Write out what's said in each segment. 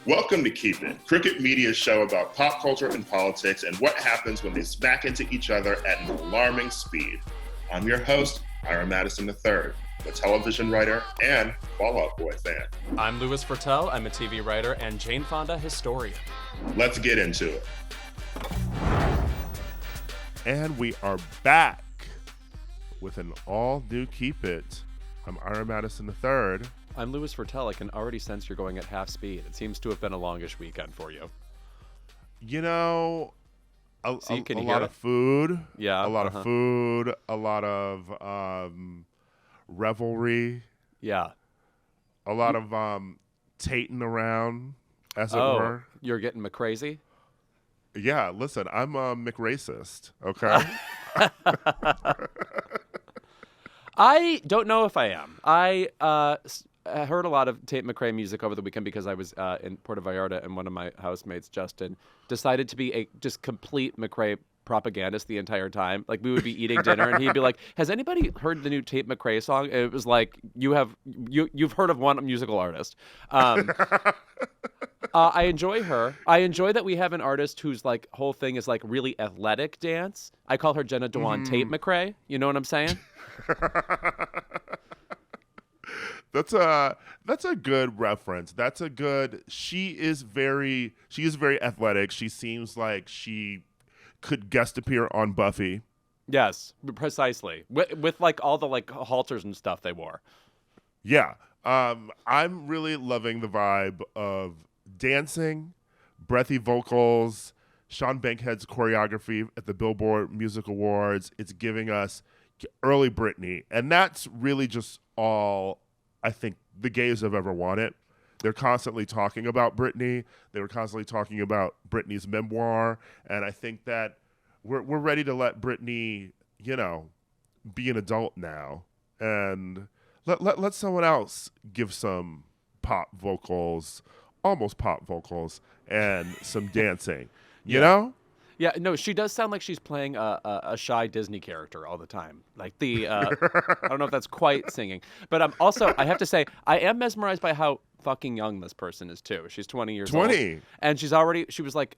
Welcome to Keep It, Cricket Media's show about pop culture and politics and what happens when they smack into each other at an alarming speed. I'm your host, Ira Madison III, a television writer and Fall Out Boy fan. I'm Louis Fertel. I'm a TV writer and Jane Fonda historian. Let's get into it. And we are back with an all-new Keep It. I'm Ira Madison III. I'm Louis Fertel. I can already sense you're going at half speed. It seems to have been a longish weekend for you. You know, a lot of food. Yeah. A lot of food. A lot of revelry. Yeah. A lot of tating around, as it were. You're getting McCrazy? Yeah, listen, I'm a McRacist, okay? I don't know if I am. I heard a lot of Tate McRae music over the weekend because I was in Puerto Vallarta and one of my housemates, Justin, decided to be a just complete McRae propagandist the entire time. Like, we would be eating dinner and he'd be like, has anybody heard the new Tate McRae song? And it was like, you've heard of one musical artist. I enjoy her. I enjoy that we have an artist whose like whole thing is like really athletic dance. I call her Jenna Dewan Tate McRae. You know what I'm saying? That's a good reference. That's a good. She is very athletic. She seems like she could guest appear on Buffy. Yes, precisely. With like all the like halters and stuff they wore. Yeah. I'm really loving the vibe of dancing, breathy vocals, Sean Bankhead's choreography at the Billboard Music Awards. It's giving us early Britney, and that's really just all I think the gays have ever wanted. They're constantly talking about Britney. They were constantly talking about Britney's memoir, and I think that we're ready to let Britney, be an adult now, and let someone else give some pop vocals, almost pop vocals, and some dancing. You know? Yeah, no, she does sound like she's playing a shy Disney character all the time. Like I don't know if that's quite singing. But also, I have to say, I am mesmerized by how fucking young this person is, too. She's 20 years old. 20. And she was like,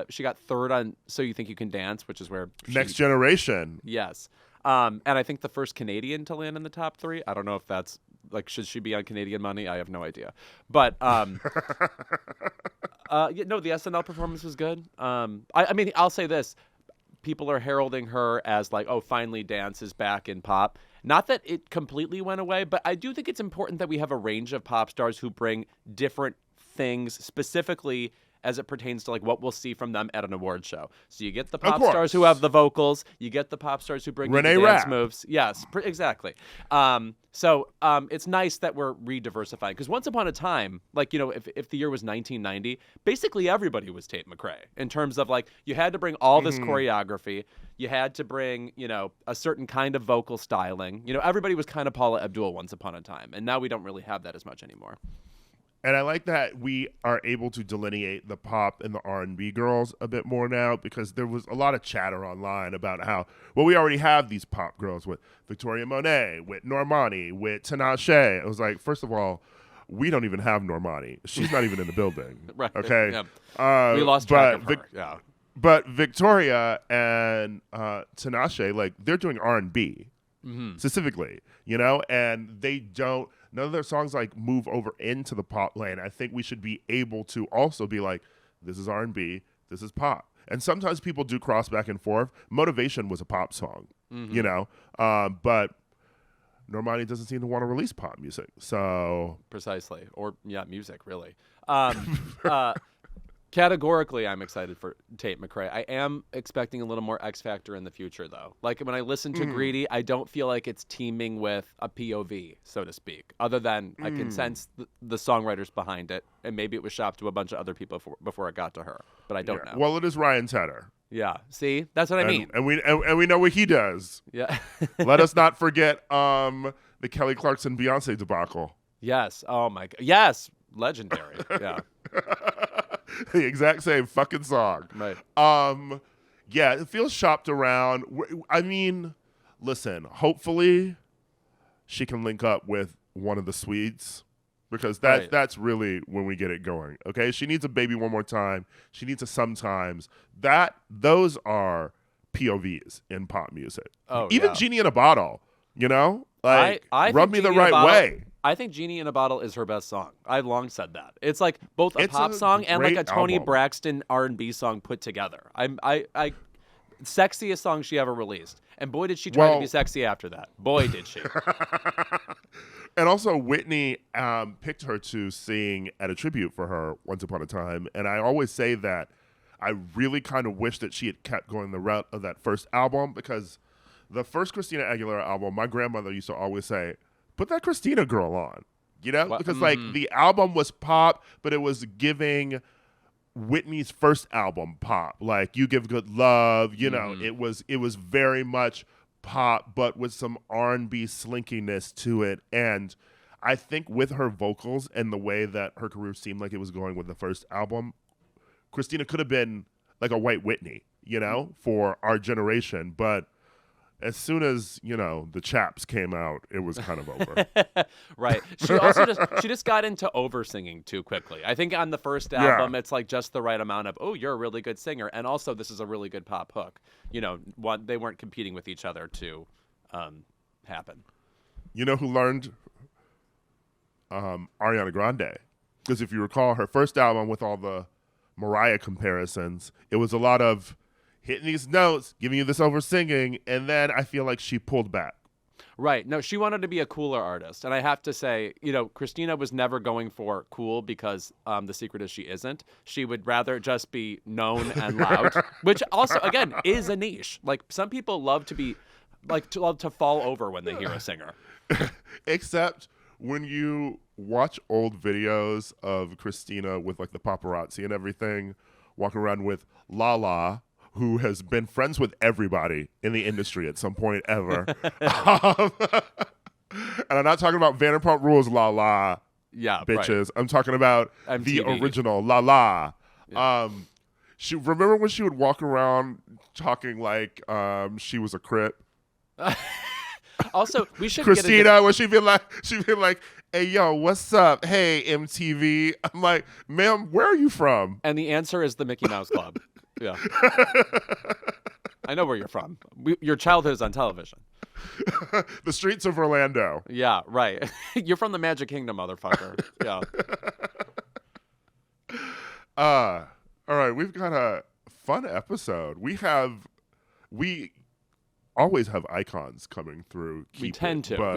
she got third on So You Think You Can Dance, which is where Next Generation. Yes. And I think the first Canadian to land in the top 3. I don't know if that's, like, should she be on Canadian money? I have no idea. But, no, the SNL performance was good. I mean, I'll say this. People are heralding her as like, oh, finally dance is back in pop. Not that it completely went away, but I do think it's important that we have a range of pop stars who bring different things, specifically as it pertains to like what we'll see from them at an award show. So you get the pop stars who have the vocals, you get the pop stars who bring Renee the dance Rapp. moves. Yes, exactly. So it's nice that we're re-diversifying, because once upon a time, like, if the year was 1990, basically everybody was Tate McRae in terms of like, you had to bring all this choreography, you had to bring, a certain kind of vocal styling. Everybody was kind of Paula Abdul once upon a time, and now we don't really have that as much anymore. And I like that we are able to delineate the pop and the R&B girls a bit more now, because there was a lot of chatter online about how, well, we already have these pop girls with Victoria Monet, with Normani, with Tinashe. I was like, first of all, we don't even have Normani. She's not even in the building. Right. Okay. Yeah. We lost track of her. Yeah. But Victoria and Tinashe, like, they're doing R&B specifically, and they don't. None of their songs like move over into the pop lane. I think we should be able to also be like, this is R&B, this is pop. And sometimes people do cross back and forth. Motivation was a pop song, but Normani doesn't seem to want to release pop music. So precisely, or music really. Categorically, I'm excited for Tate McRae. I am expecting a little more X Factor in the future, though. Like, when I listen to Greedy, I don't feel like it's teaming with a POV, so to speak, other than I can sense the songwriters behind it, and maybe it was shopped to a bunch of other people before it got to her, but I don't know. Well, it is Ryan Tedder. Yeah, see? That's what I mean. And we know what he does. Yeah. Let us not forget the Kelly Clarkson Beyonce debacle. Yes. Oh, my God. Yes. Legendary. Yeah. The exact same fucking song. Right. Yeah, it feels shopped around. I mean, listen, hopefully she can link up with one of the Swedes. because Right. that's really when we get it going. Okay, she needs a baby one more time. She needs a sometimes. Those are POVs in pop music. Oh, Even yeah. Genie in a Bottle, like I rub think me the Genie in a right Bottle- way. I think Genie in a Bottle is her best song. I've long said that. It's like both a It's pop a song and like great a Tony album. Braxton R&B song put together. I sexiest song she ever released. And boy, did she try to Well- be sexy after that. Boy, did she. And also, Whitney picked her to sing at a tribute for her once upon a time. And I always say that I really kind of wish that she had kept going the route of that first album, because the first Christina Aguilera album, my grandmother used to always say, put that Christina girl on, What? because like the album was pop, but it was giving Whitney's first album pop. Like You Give Good Love, it was very much pop, but with some R&B slinkiness to it. And I think with her vocals and the way that her career seemed like it was going with the first album, Christina could have been like a white Whitney, for our generation. But as soon as, the Chaps came out, it was kind of over. Right. She also just got into over singing too quickly. I think on the first album, it's like just the right amount of, oh, you're a really good singer. And also this is a really good pop hook. They weren't competing with each other to happen. You know who learned? Ariana Grande. Because if you recall, her first album with all the Mariah comparisons, it was a lot of hitting these notes, giving you this over singing, and then I feel like she pulled back. Right. No, she wanted to be a cooler artist. And I have to say, Christina was never going for cool because the secret is she isn't. She would rather just be known and loud, which also, again, is a niche. Like some people love to love to fall over when they hear a singer. Except when you watch old videos of Christina with like the paparazzi and everything, walking around with Lala, who has been friends with everybody in the industry at some point ever. And I'm not talking about Vanderpump Rules Lala, bitches. Right. I'm talking about MTV. The original Lala. Yeah. Remember when she would walk around talking like she was a Crip? Also, we should Christina, when she'd be like, hey, yo, what's up? Hey, MTV. I'm like, ma'am, where are you from? And the answer is the Mickey Mouse Club. Yeah. I know where you're from. Your childhood is on television. The streets of Orlando. Yeah, right. You're from the Magic Kingdom, motherfucker. Yeah. All right, we've got a fun episode. We always have icons coming through. We tend to. Yeah.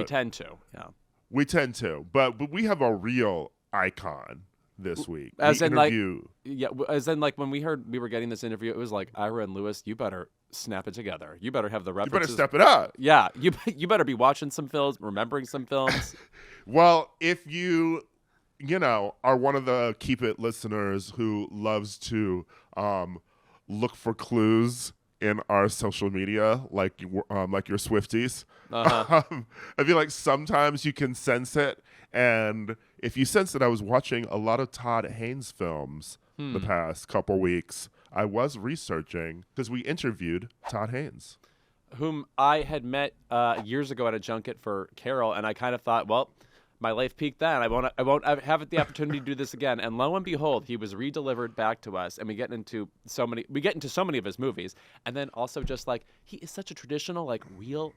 We tend to. But we have a real icon this week. As in like when we heard we were getting this interview, it was like, Ira and Louis, you better snap it together. You better have the references. You better step it up. Yeah. You better be watching some films, remembering some films. Well, if you are one of the Keep It listeners who loves to look for clues in our social media, like your Swifties, I feel like sometimes you can sense it. And if you sense that I was watching a lot of Todd Haynes films the past couple weeks, I was researching because we interviewed Todd Haynes, whom I had met years ago at a junket for Carol, and I kind of thought, well, my life peaked then. I won't have the opportunity to do this again. And lo and behold, he was redelivered back to us, and we get into so many of his movies, and then also just like he is such a traditional, like real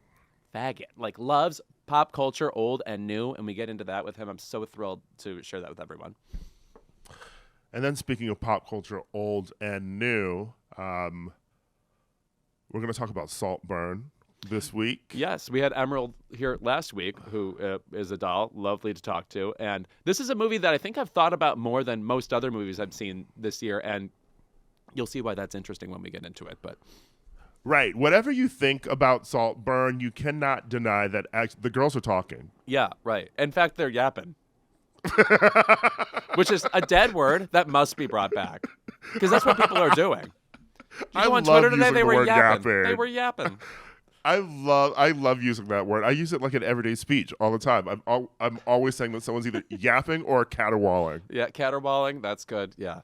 faggot, like loves pop culture, old and new, and we get into that with him. I'm so thrilled to share that with everyone. And then speaking of pop culture, old and new, we're going to talk about Saltburn this week. Yes, we had Emerald here last week, who is a doll, lovely to talk to. And this is a movie that I think I've thought about more than most other movies I've seen this year, and you'll see why that's interesting when we get into it. But right, whatever you think about Saltburn, you cannot deny that the girls are talking. Yeah, right. In fact, they're yapping. Which is a dead word that must be brought back, because that's what people are doing. I on love Twitter today, using they the were word yapping. They were yapping. I love using that word. I use it like in everyday speech all the time. I'm always saying that someone's either yapping or caterwauling. Yeah, caterwauling. That's good. Yeah.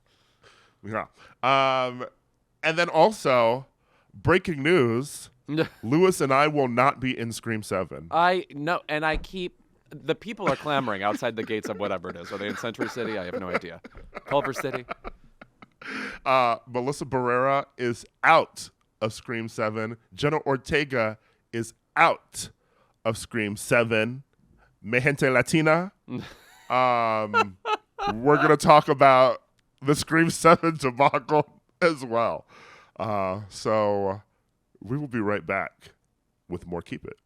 Yeah. And then also, breaking news: Louis and I will not be in Scream 7. I know, and I keep the people are clamoring outside the gates of whatever it is. Are they in Century City? I have no idea. Culver City. Melissa Barrera is out of Scream 7. Jenna Ortega is out of Scream 7. Mi gente latina. We're going to talk about the Scream 7 debacle as well. So we will be right back with more Keep It.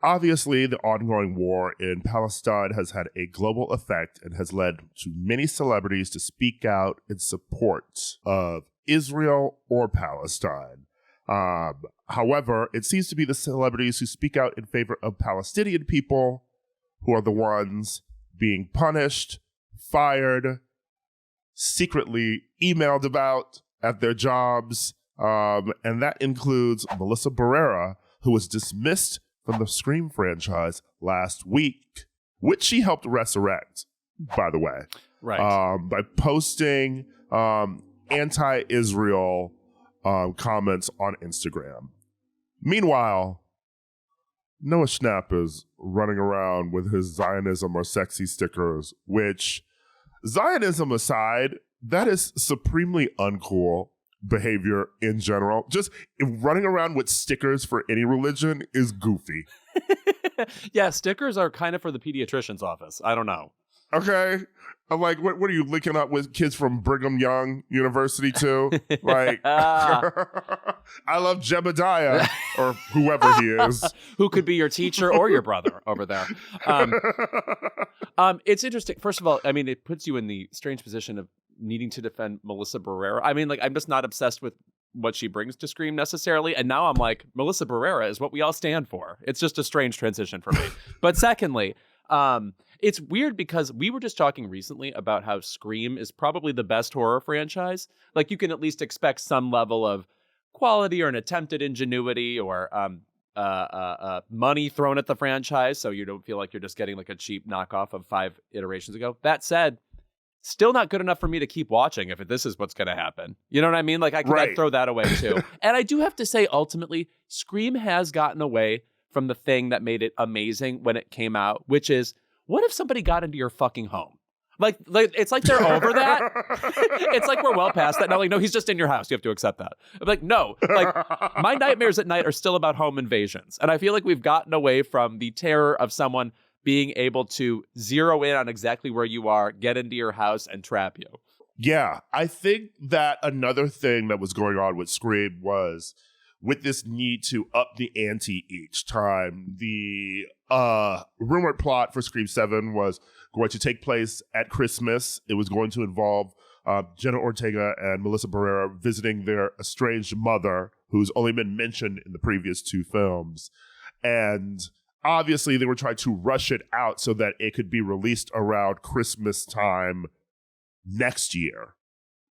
Obviously, the ongoing war in Palestine has had a global effect and has led to many celebrities to speak out in support of Israel or Palestine. However, it seems to be the celebrities who speak out in favor of Palestinian people who are the ones being punished, fired, secretly emailed about at their jobs. And that includes Melissa Barrera, who was dismissed from the Scream franchise last week, which she helped resurrect, by the way. Right. By posting anti-Israel comments on Instagram. Meanwhile, Noah Schnapp is running around with his Zionism or sexy stickers, which, Zionism aside, that is supremely uncool behavior in general. Just running around with stickers for any religion is goofy. Yeah, stickers are kind of for the pediatrician's office. I don't know. Okay. I'm like, what are you linking up with kids from Brigham Young University too? Like, I love Jebediah or whoever he is. Who could be your teacher or your brother over there. It's interesting. First of all, I mean, it puts you in the strange position of needing to defend Melissa Barrera. I mean, like, I'm just not obsessed with what she brings to Scream necessarily. And now I'm like, Melissa Barrera is what we all stand for. It's just a strange transition for me. But secondly, it's weird because we were just talking recently about how Scream is probably the best horror franchise. Like, you can at least expect some level of quality or an attempt at ingenuity or money thrown at the franchise, so you don't feel like you're just getting like a cheap knockoff of 5 iterations ago. That said, still not good enough for me to keep watching if this is what's going to happen. You know what I mean? Like, I could Right. throw that away too. And I do have to say, ultimately, Scream has gotten away from the thing that made it amazing when it came out, which is, what if somebody got into your fucking home? Like it's like they're over that. It's like we're well past that now. Like, no, he's just in your house. You have to accept that. I'm like, no, like my nightmares at night are still about home invasions. And I feel like we've gotten away from the terror of someone being able to zero in on exactly where you are, get into your house and trap you. Yeah, I think that another thing that was going on with Scream was with this need to up the ante each time. The rumored plot for Scream 7 was going to take place at Christmas. It was going to involve Jenna Ortega and Melissa Barrera visiting their estranged mother, who's only been mentioned in the previous 2 films. And obviously they were trying to rush it out so that it could be released around Christmas time next year.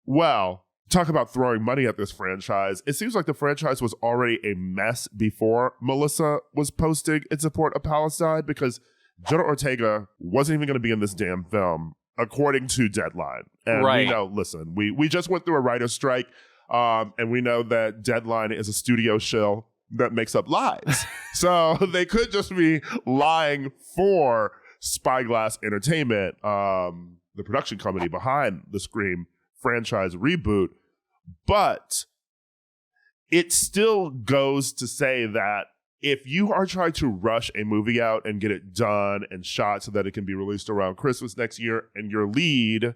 Well, talk about throwing money at this franchise. It seems like the franchise was already a mess before Melissa was posting in support of Palestine, because Jenna Ortega wasn't even going to be in this damn film, according to Deadline. And Right. we know, listen, we just went through a writer's strike, and we know that Deadline is a studio shill that makes up lies. So they could just be lying for Spyglass Entertainment, the production company behind the Scream franchise reboot. But it still goes to say that if you are trying to rush a movie out and get it done and shot so that it can be released around Christmas next year, and your lead,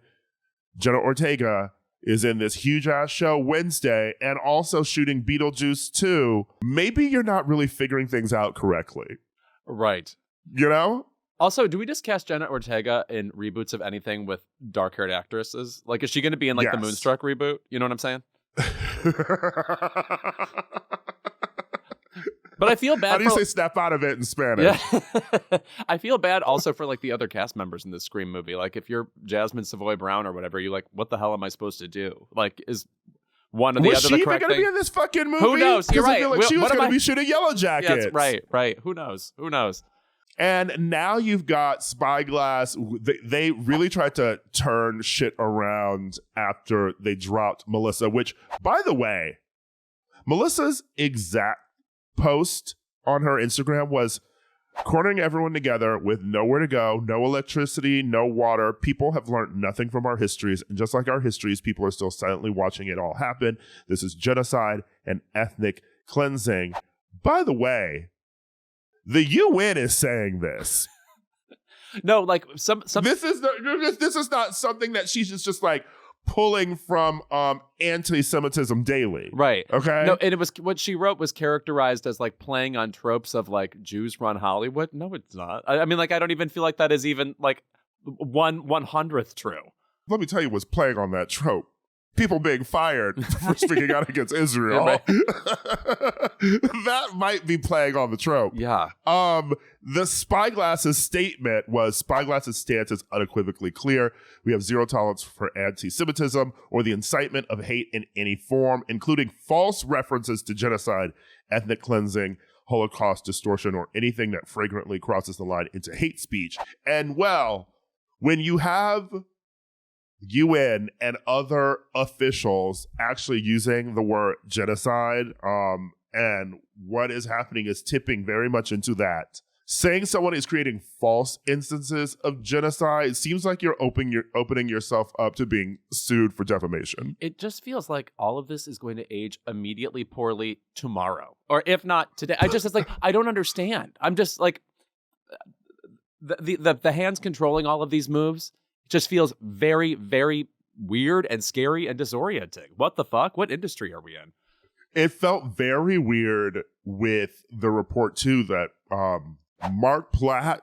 Jenna Ortega, is in this huge-ass show Wednesday and also shooting Beetlejuice 2, maybe you're not really figuring things out correctly. Right. You know? Also, do we just cast Jenna Ortega in reboots of anything with dark-haired actresses? Like, is she going to be in, like, the Yes. Moonstruck reboot? You know what I'm saying? But I feel bad. How do you say snap out of it in Spanish? Yeah. I feel bad also for, like, the other cast members in this Scream movie. Like, if you're Jasmine Savoy Brown or whatever, you're like, what the hell am I supposed to do? Like, is one or the Was other she the even correct going to thing? be in this fucking movie? Who knows? You're 'Cause I right. feel like she was What am going to I- be shooting Yellow Jackets. Yes, right. Who knows? Who knows? And now you've got Spyglass. They really tried to turn shit around after they dropped Melissa, which, by the way, Melissa's exact post on her Instagram was, Cornering everyone together with nowhere to go, no electricity, no water. People have learned nothing from our histories. And just like our histories, people are still silently watching it all happen. This is genocide and ethnic cleansing. By the way, the UN is saying this. No, like some. This is not something that she's just like pulling from anti-Semitism daily. Right. Okay. No, and it was what she wrote was characterized as like playing on tropes of like Jews run Hollywood. No, it's not. I mean, like I don't even feel like that is even like 1/100th true. Let me tell you what's playing on that trope. People being fired for speaking out against Israel. Yeah, right. That might be playing on the trope. Yeah. The Spyglass's statement was Spyglass's stance is unequivocally clear. We have zero tolerance for anti-Semitism or the incitement of hate in any form, including false references to genocide, ethnic cleansing, Holocaust distortion, or anything that flagrantly crosses the line into hate speech. And well, when you have UN and other officials actually using the word genocide, and what is happening is tipping very much into that. Saying someone is creating false instances of genocide seems like you're opening yourself up to being sued for defamation. It just feels like all of this is going to age immediately poorly tomorrow, or if not today. It's like I don't understand. I'm just like the hands controlling all of these moves just feels very, very weird and scary and disorienting. What the fuck? What industry are we in? It felt very weird with the report too that Mark Platt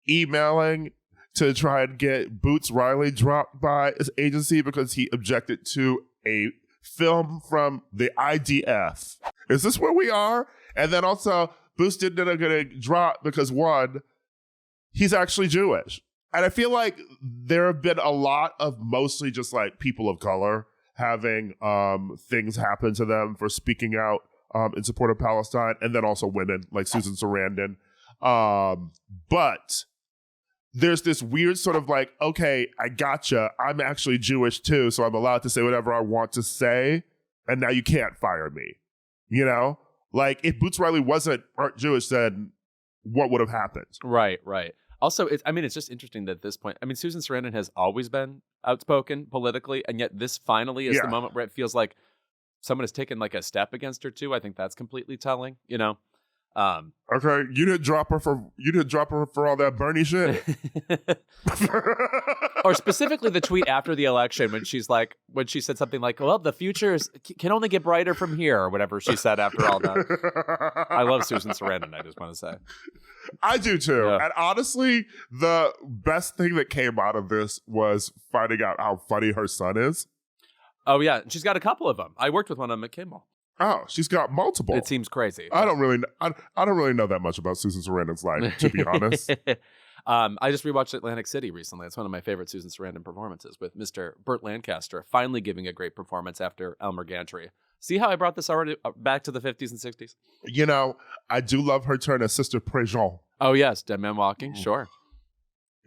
emailing to try and get Boots Riley dropped by his agency because he objected to a film from the IDF. Is this where we are? And then also Boots didn't get a drop because one, he's actually Jewish. And I feel like there have been a lot of mostly just like people of color having things happen to them for speaking out in support of Palestine, and then also women like Susan Sarandon. But there's this weird sort of like, okay, I gotcha. I'm actually Jewish too, so I'm allowed to say whatever I want to say, and now you can't fire me. You know? Like, if Boots Riley weren't Jewish, then what would have happened? Right. Also, it's just interesting that at this point, I mean, Susan Sarandon has always been outspoken politically, and yet this finally is the moment where it feels like someone has taken like a step against her too. I think that's completely telling, you know? Okay, you didn't drop her for all that Bernie shit. Or specifically the tweet after the election when she said something like, well, the future can only get brighter from here, or whatever she said after all that. I love Susan Sarandon, I just want to say. I do too. Yeah. And honestly, the best thing that came out of this was finding out how funny her son is. Oh yeah, she's got a couple of them. I worked with one on McKimmel. Oh, she's got multiple. It seems crazy. I don't really know that much about Susan Sarandon's life, to be honest. I just rewatched Atlantic City recently. It's one of my favorite Susan Sarandon performances, with Mr. Burt Lancaster finally giving a great performance after Elmer Gantry. See how I brought this already back to the 50s and 60s? You know, I do love her turn as Sister Préjean. Oh yes, Dead Man Walking, sure.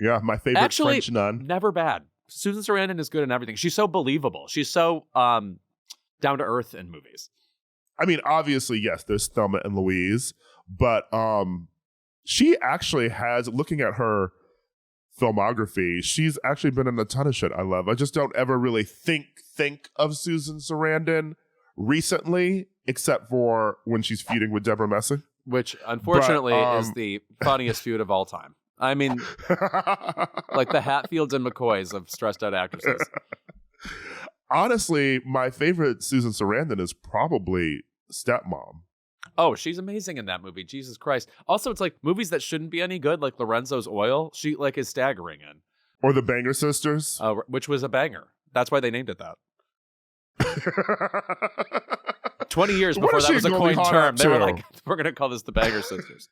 Yeah, my favorite Actually, French nun. Never bad. Susan Sarandon is good in everything. She's so believable. She's so down to earth in movies. I mean, obviously, yes, there's Thelma and Louise, but she actually has, looking at her filmography, she's actually been in a ton of shit I love. I just don't ever really think of Susan Sarandon recently, except for when she's feuding with Deborah Messing. Which, unfortunately, is the funniest feud of all time. I mean, like the Hatfields and McCoys of stressed out actresses. Honestly, my favorite Susan Sarandon is probably Stepmom. Oh, she's amazing in that movie. Jesus Christ. Also, it's like movies that shouldn't be any good, like Lorenzo's Oil, she like is staggering in. Or The Banger Sisters. Which was a banger. That's why they named it that. 20 years before that was a coined term. They were like, we're going to call this The Banger Sisters.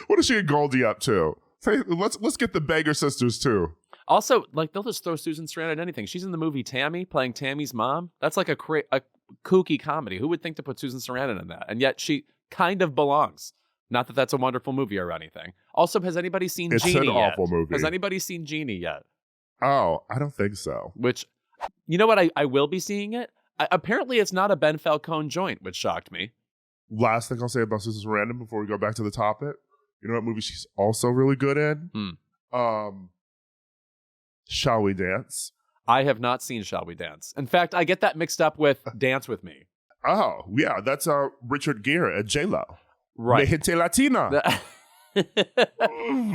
What is she and Goldie up to? Say, let's get The Banger Sisters too. Also, like, they'll just throw Susan Sarandon at anything. She's in the movie Tammy, playing Tammy's mom. That's like a kooky comedy. Who would think to put Susan Sarandon in that? And yet she kind of belongs. Not that that's a wonderful movie or anything. Also, has anybody seen Genie yet? It's an awful movie. Has anybody seen Genie yet? Oh, I don't think so. Which, you know what? I will be seeing it. Apparently, it's not a Ben Falcone joint, which shocked me. last thing I'll say about Susan Sarandon before we go back to the topic. You know what movie she's also really good in? Shall We Dance? I have not seen Shall We Dance. In fact, I get that mixed up with Dance With Me. Oh, yeah. That's Richard Gere and J-Lo. Right. Me gente latina.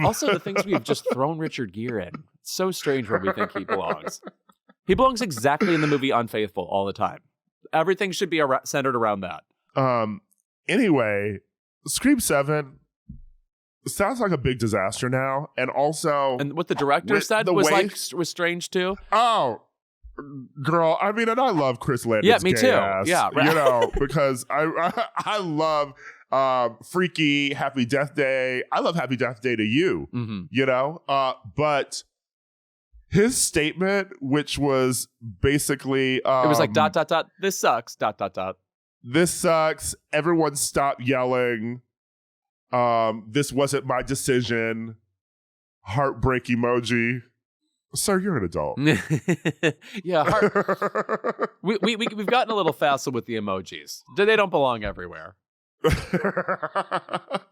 Also, the things we've just thrown Richard Gere in. It's so strange where we think he belongs. He belongs exactly in the movie Unfaithful all the time. Everything should be centered around that. Anyway, Scream 7 sounds like a big disaster now. And also... And what the director said was strange too. Oh, girl. I mean, and I love Chris Landon's yeah, me gay too. ass, Yeah, right. You know, because I love Freaky, Happy Death Day. I love Happy Death Day to You, you know? But his statement, which was basically... it was like, ... this sucks, ... This sucks. Everyone stop yelling. This wasn't my decision. Heartbreak emoji. Sir, you're an adult. Yeah. We've gotten a little facile with the emojis. They don't belong everywhere.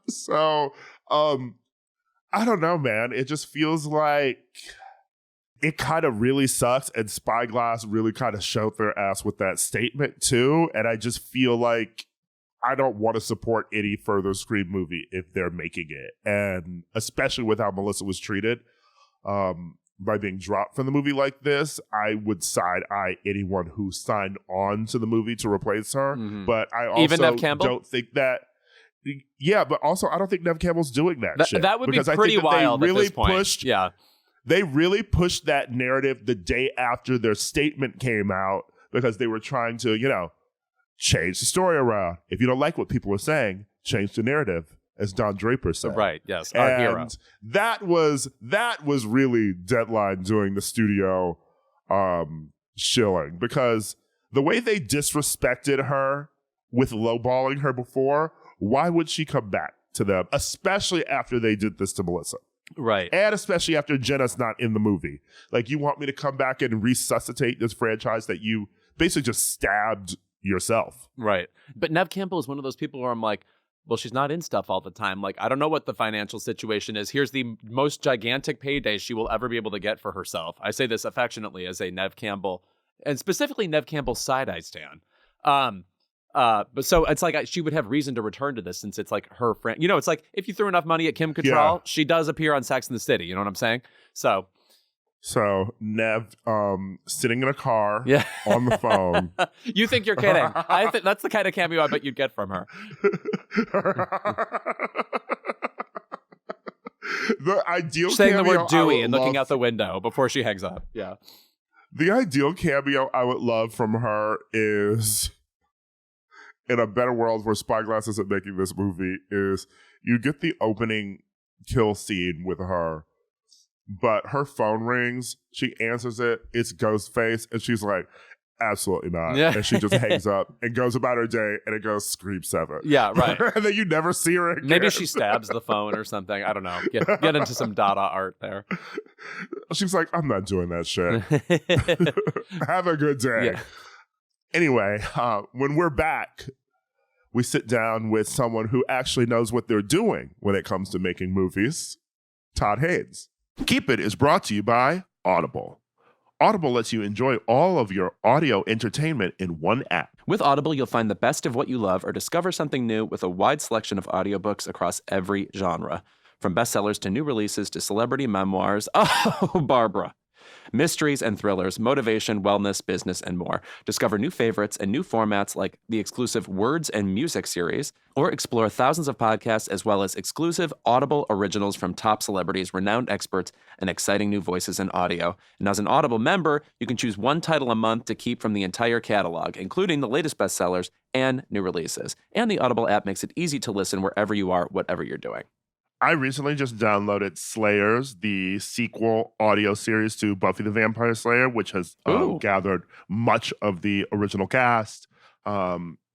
So, I don't know, man. It just feels like it kind of really sucks, and Spyglass really kind of showed their ass with that statement too. And I just feel like I don't want to support any further Scream movie if they're making it, and especially with how Melissa was treated by being dropped from the movie like this. I would side-eye anyone who signed on to the movie to replace her. But I also even Neve Campbell? Don't think that. Yeah, but also I don't think Neve Campbell's doing that shit. That would be because pretty wild they really at this point. Pushed, yeah. They really pushed that narrative the day after their statement came out because they were trying to, you know, change the story around. If you don't like what people are saying, change the narrative, as Don Draper said. Right, yes, our hero. That was really Deadline doing the studio shilling, because the way they disrespected her with lowballing her before, why would she come back to them, especially after they did this to Melissa? Right. And especially after Jenna's not in the movie. Like, you want me to come back and resuscitate this franchise that you basically just stabbed yourself. Right. But Neve Campbell is one of those people where I'm like, well, she's not in stuff all the time. Like, I don't know what the financial situation is. Here's the most gigantic payday she will ever be able to get for herself. I say this affectionately as a Neve Campbell, and specifically Neve Campbell side-eye stan. But so it's like she would have reason to return to this, since it's like her friend. You know, it's like if you threw enough money at Kim Cattrall, she does appear on Sex and the City. You know what I'm saying? So Neve, sitting in a car on the phone. You think you're kidding? I think that's the kind of cameo I bet you'd get from her. The ideal saying cameo the word Dewey and looking out the window before she hangs up. Yeah. The ideal cameo I would love from her is, in a better world where Spyglass isn't making this movie, is you get the opening kill scene with her, but her phone rings, she answers it, it's Ghostface, and she's like, absolutely not. Yeah. And she just hangs up and goes about her day, and it goes Scream 7. Yeah, right. And then you never see her again. Maybe she stabs the phone or something. I don't know. Get into some Dada art there. She's like, I'm not doing that shit. Have a good day. Yeah. Anyway, when we're back, we sit down with someone who actually knows what they're doing when it comes to making movies, Todd Haynes. Keep It is brought to you by Audible. Audible lets you enjoy all of your audio entertainment in one app. With Audible, you'll find the best of what you love or discover something new with a wide selection of audiobooks across every genre. From bestsellers to new releases to celebrity memoirs. Oh, Barbara. Mysteries and thrillers, motivation, wellness, business, and more. Discover new favorites and new formats like the exclusive Words and Music series, or explore thousands of podcasts as well as exclusive Audible originals from top celebrities, renowned experts, and exciting new voices in audio. And as an Audible member, you can choose one title a month to keep from the entire catalog, including the latest bestsellers and new releases. And the Audible app makes it easy to listen wherever you are, whatever you're doing. I recently just downloaded Slayers, the sequel audio series to Buffy the Vampire Slayer, which has gathered much of the original cast,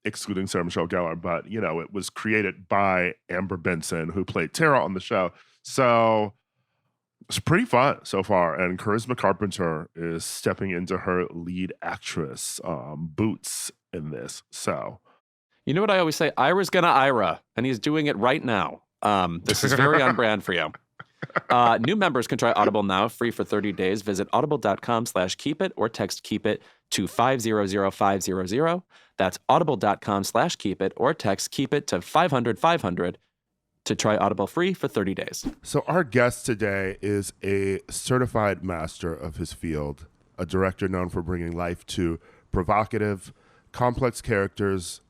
excluding Sarah Michelle Gellar. But, you know, it was created by Amber Benson, who played Tara on the show. So it's pretty fun so far. And Charisma Carpenter is stepping into her lead actress boots in this. So You know what I always say? Ira's gonna Ira, and he's doing it right now. This is very on brand for you. New members can try Audible now, free for 30 days. Visit audible.com/keepit or text keep it to 500500. That's audible.com/keepit or text keep it to 500 to try Audible free for 30 days. So our guest today is a certified master of his field, a director known for bringing life to provocative, complex characters,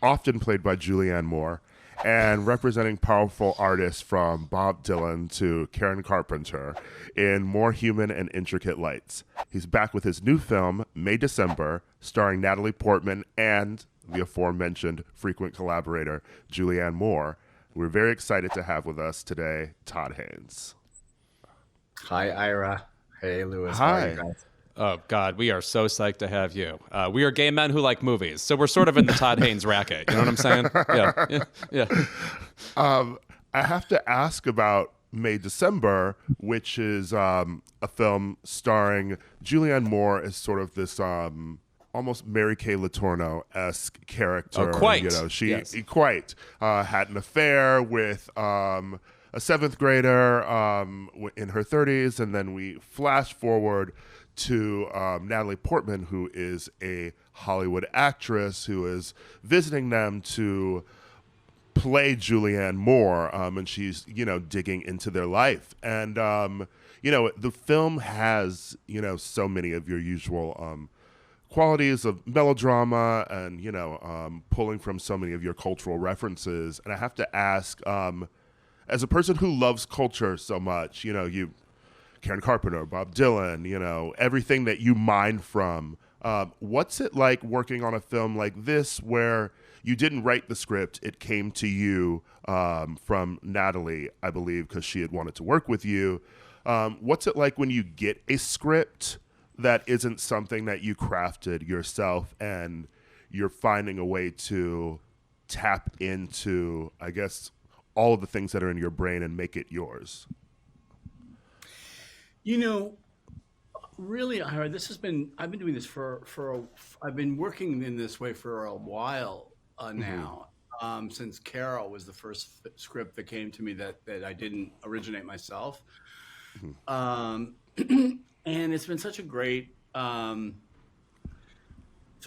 often played by Julianne Moore, and representing powerful artists from Bob Dylan to Karen Carpenter in more human and intricate lights. He's back with his new film, May December, starring Natalie Portman and the aforementioned frequent collaborator, Julianne Moore. We're very excited to have with us today, Todd Haynes. Hi, Ira. Hey, Louis. Hi. How are you guys? Oh, God, we are so psyched to have you. We are gay men who like movies, so we're sort of in the Todd Haynes racket. You know what I'm saying? Yeah. I have to ask about May December, which is a film starring Julianne Moore as sort of this almost Mary Kay Letourneau-esque character. Oh, quite. You know, she Yes. quite had an affair with a seventh grader in her 30s, and then we flash forward to Natalie Portman, who is a Hollywood actress who is visiting them to play Julianne Moore, and she's, digging into their life. And, the film has, so many of your usual qualities of melodrama and, pulling from so many of your cultural references. And I have to ask, as a person who loves culture so much, Karen Carpenter, Bob Dylan, everything that you mine from. What's it like working on a film like this where you didn't write the script, it came to you from Natalie, I believe, because she had wanted to work with you. What's it like when you get a script that isn't something that you crafted yourself and you're finding a way to tap into, I guess, all of the things that are in your brain and make it yours? Really, Ira, I've been doing this I've been working in this way for a while now, since Carol was the first script that came to me that I didn't originate myself. And it's been such a great sort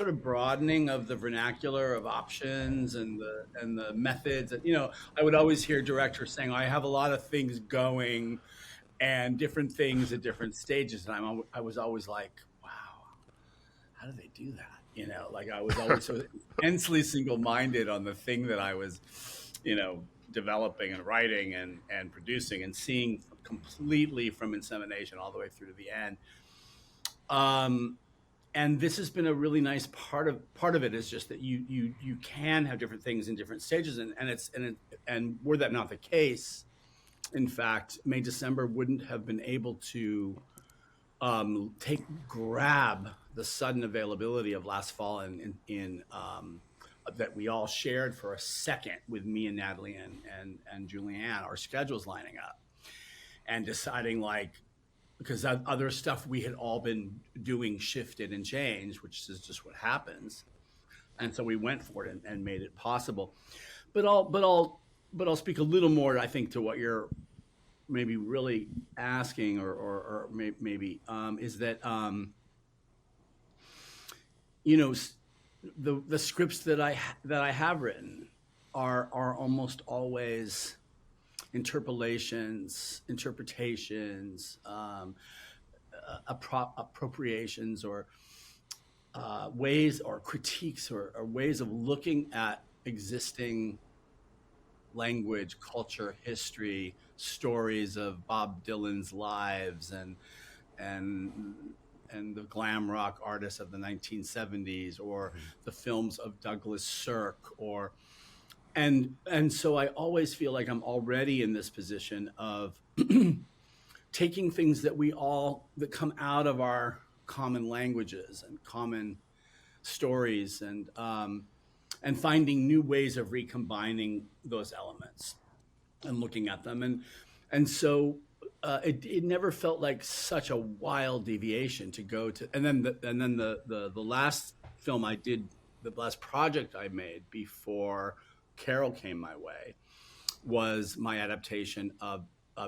of broadening of the vernacular of options and the methods. I would always hear directors saying, I have a lot of things going and different things at different stages. And I was always like, wow, how do they do that? I was always so intensely single-minded on the thing that I was, developing and writing and producing and seeing completely from insemination all the way through to the end. And this has been a really nice part of it is just that you can have different things in different stages. And were that not the case, in fact, May December wouldn't have been able to grab the sudden availability of last fall in that we all shared for a second with me and Natalie and Julianne, our schedules lining up and deciding because other stuff we had all been doing shifted and changed, which is just what happens. And so we went for it and made it possible. But I'll speak a little more, I think, to what you're maybe really asking, or maybe is that the scripts that I have written are almost always interpolations, interpretations, appropriations, or ways or critiques or ways of looking at existing language, culture, history, stories of Bob Dylan's lives and the glam rock artists of the 1970s, or the films of Douglas Sirk, and so I always feel like I'm already in this position of taking things that that come out of our common languages and common stories, and finding new ways of recombining those elements and looking at them. And so it never felt like such a wild deviation to go to. And then the last film I did the last project I made before Carol came my way was my adaptation of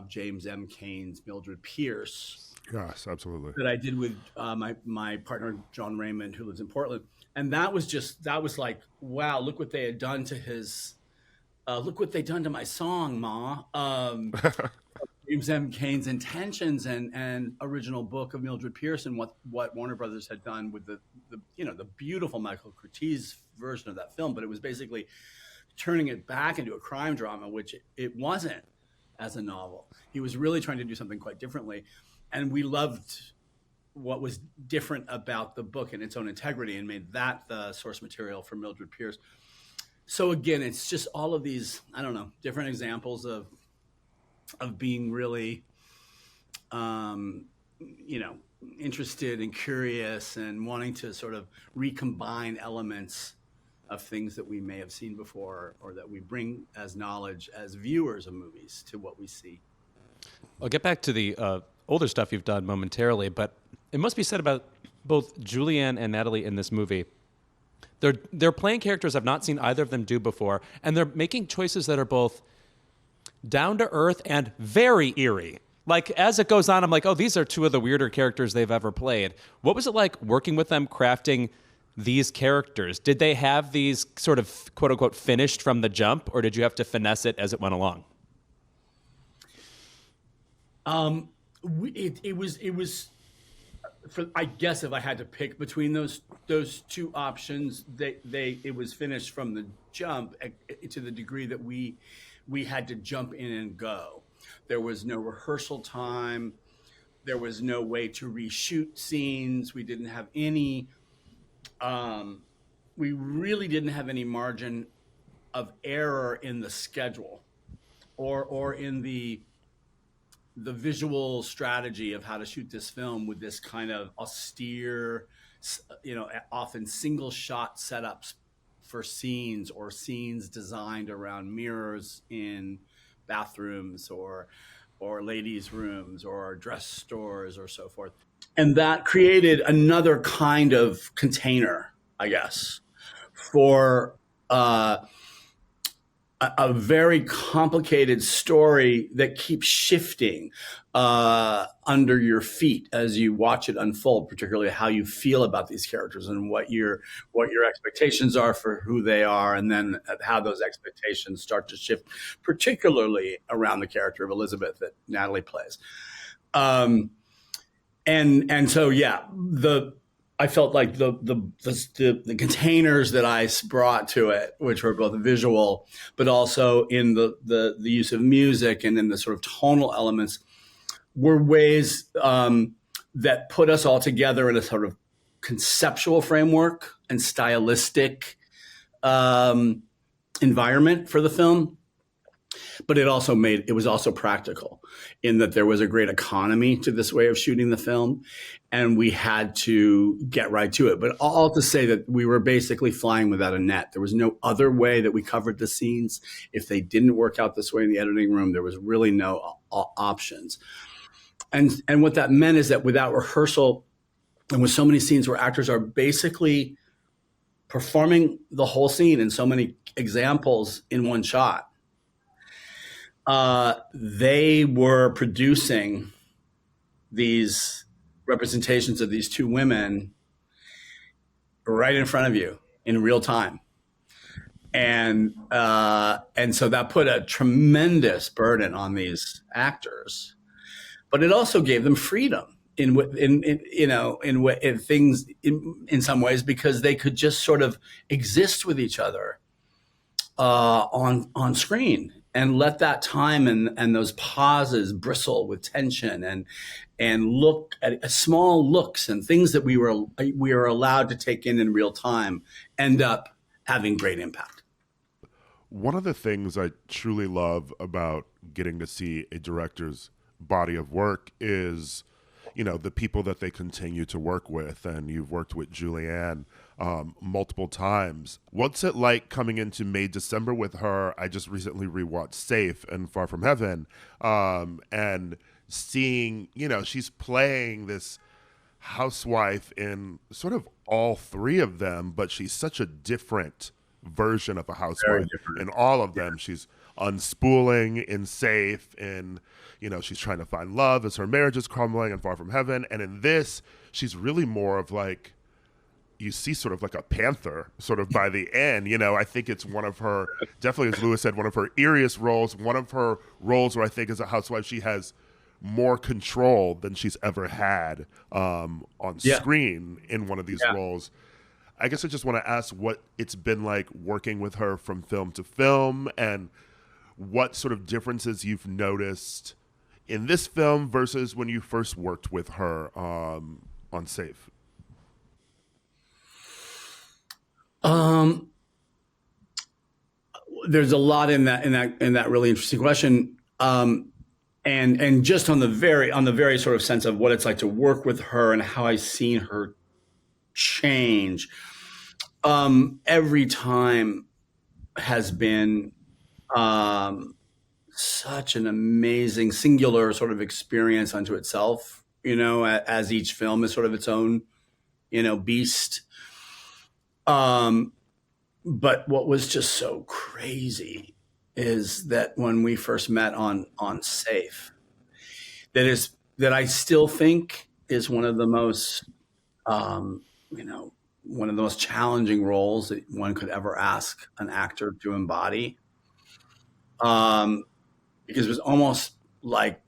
James M. Cain's Mildred Pierce. Yes, absolutely. That I did with my partner John Raymond, who lives in Portland, and that was like, wow, look what they had done to his, look what they done to my song, Ma. James M. Cain's intentions and original book of Mildred Pierce, and what Warner Brothers had done with the beautiful Michael Curtiz version of that film, but it was basically turning it back into a crime drama, which it wasn't as a novel. He was really trying to do something quite differently, and we loved what was different about the book and its own integrity, and made that the source material for Mildred Pierce. So again, it's just all of these, I don't know, different examples of being really, interested and curious and wanting to sort of recombine elements of things that we may have seen before, or that we bring as knowledge as viewers of movies to what we see. I'll get back to the older stuff you've done momentarily, but it must be said about both Julianne and Natalie in this movie. They're playing characters I've not seen either of them do before, and they're making choices that are both down to earth and very eerie. Like, as it goes on, I'm like, oh, these are two of the weirder characters they've ever played. What was it like working with them, crafting these characters? Did they have these sort of quote unquote finished from the jump, or did you have to finesse it as it went along? It was for, I guess if I had to pick between those two options, it was finished from the jump, to the degree that we had to jump in and go. There was no rehearsal time. There was no way to reshoot scenes. We didn't have any, we really didn't have any margin of error in the schedule or in the visual strategy of how to shoot this film with this kind of austere, often single shot setups for scenes, or scenes designed around mirrors in bathrooms or ladies' rooms or dress stores or so forth. And that created another kind of container, I guess, for a very complicated story that keeps shifting under your feet as you watch it unfold, particularly how you feel about these characters and what your expectations are for who they are, and then how those expectations start to shift, particularly around the character of Elizabeth that Natalie plays. And so, yeah, I felt like the containers that I brought to it, which were both visual, but also in the use of music and in the sort of tonal elements, were ways that put us all together in a sort of conceptual framework and stylistic environment for the film. But it was also practical, in that there was a great economy to this way of shooting the film, and we had to get right to it. But all to say that we were basically flying without a net. There was no other way that we covered the scenes. If they didn't work out this way in the editing room, there was really no options. And what that meant is that without rehearsal, and with so many scenes where actors are basically performing the whole scene in so many examples in one shot, they were producing these representations of these two women right in front of you in real time. And so that put a tremendous burden on these actors, but it also gave them freedom in things in some ways, because they could just sort of exist with each other on screen, and let that time and those pauses bristle with tension, and look at small looks and things that we were allowed to take in real time end up having great impact. One of the things I truly love about getting to see a director's body of work is, the people that they continue to work with. And you've worked with Julianne multiple times. What's it like coming into May, December with her? I just recently rewatched Safe and Far From Heaven, and seeing, she's playing this housewife in sort of all three of them, but she's such a different version of a housewife in all of them. She's unspooling in Safe, and she's trying to find love as her marriage is crumbling and Far From Heaven. And in this, she's really more of like, you see sort of like a panther sort of by the end. I think it's one of her, definitely as Louis said, one of her eeriest roles, one of her roles where I think as a housewife she has more control than she's ever had on screen in one of these roles. I guess I just want to ask what it's been like working with her from film to film, and what sort of differences you've noticed in this film versus when you first worked with her on Safe. There's a lot in that really interesting question. And just on the very sort of sense of what it's like to work with her and how I've seen her change, every time has been such an amazing singular sort of experience unto itself, as each film is sort of its own, beast. But what was just so crazy is that when we first met on Safe, that I still think is one of the most, one of the most challenging roles that one could ever ask an actor to embody. Because it was almost like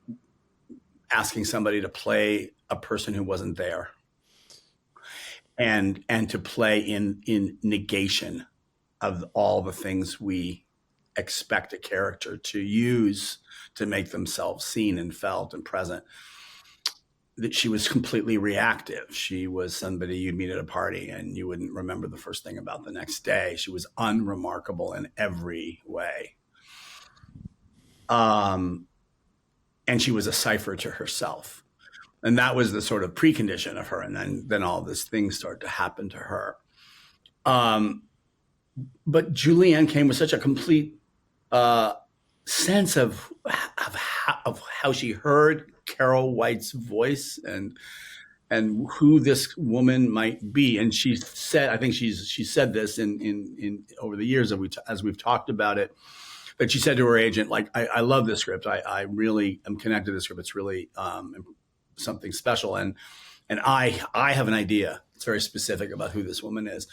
asking somebody to play a person who wasn't there, and to play in negation of all the things we expect a character to use to make themselves seen and felt and present. That she was completely reactive. She was somebody you'd meet at a party and you wouldn't remember the first thing about the next day. She was unremarkable in every way. And she was a cipher to herself. And that was the sort of precondition of her. And then all these things started to happen to her. But Julianne came with such a complete sense of how she heard Carol White's voice and who this woman might be. And she said, I think she said this in over the years as we've talked about it, that she said to her agent, like, I love this script. I really am connected to this script. It's really something special. And I have an idea. It's very specific about who this woman is.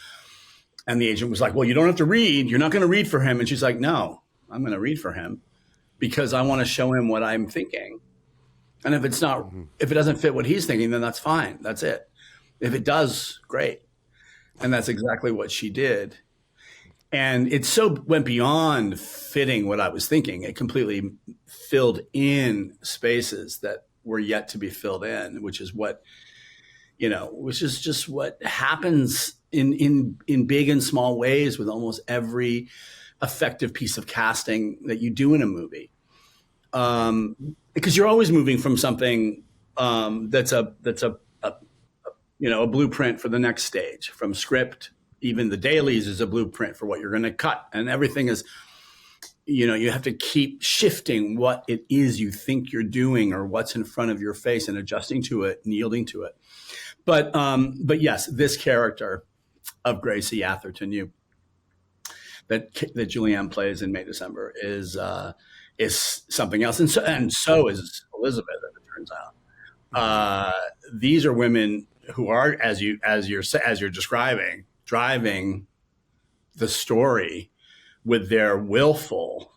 And the agent was like, well, you don't have to read. You're not going to read for him. And she's like, no, I'm going to read for him because I want to show him what I'm thinking. And if if it doesn't fit what he's thinking, then that's fine. That's it. If it does, great. And that's exactly what she did. And it so went beyond fitting what I was thinking. It completely filled in spaces that were yet to be filled in, which is just what happens in big and small ways with almost every effective piece of casting that you do in a movie. Because you're always moving from something that's a blueprint for the next stage, from script. Even the dailies is a blueprint for what you're going to cut, and everything is, you have to keep shifting what it is you think you're doing or what's in front of your face and adjusting to it and yielding to it. But yes, this character of Gracie Atherton, that Julianne plays in May December is something else, and so is Elizabeth, as it turns out. These are women who are, as you're describing, driving the story with their willful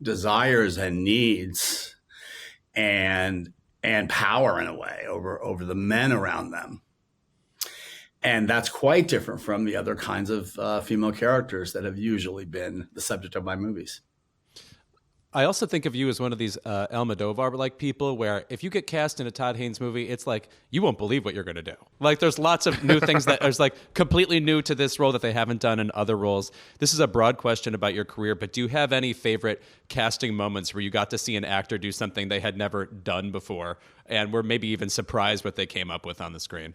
desires and needs and power in a way over the men around them. And that's quite different from the other kinds of female characters that have usually been the subject of my movies. I also think of you as one of these Almodovar-like people where if you get cast in a Todd Haynes movie, it's like, you won't believe what you're going to do. Like, there's lots of new things that are like completely new to this role that they haven't done in other roles. This is a broad question about your career, but do you have any favorite casting moments where you got to see an actor do something they had never done before and were maybe even surprised what they came up with on the screen?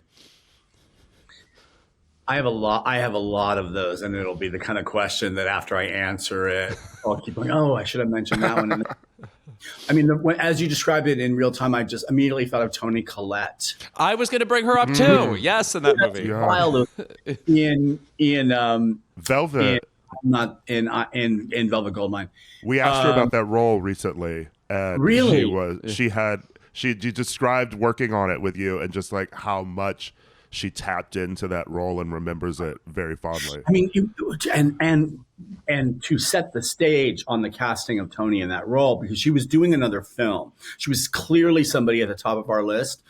I have a lot of those, and it'll be the kind of question that after I answer it, I'll keep going, oh, I should have mentioned that one. I mean, as you described it in real time, I just immediately thought of Toni Collette. I was going to bring her up too. Yes, in that movie. Yeah. Wild in Velvet. in Velvet Goldmine. We asked her about that role recently, and Really? she described working on it with you and just like how much she tapped into that role and remembers it very fondly. I mean, and to set the stage on the casting of Toni in that role, because she was doing another film. She was clearly somebody at the top of our list,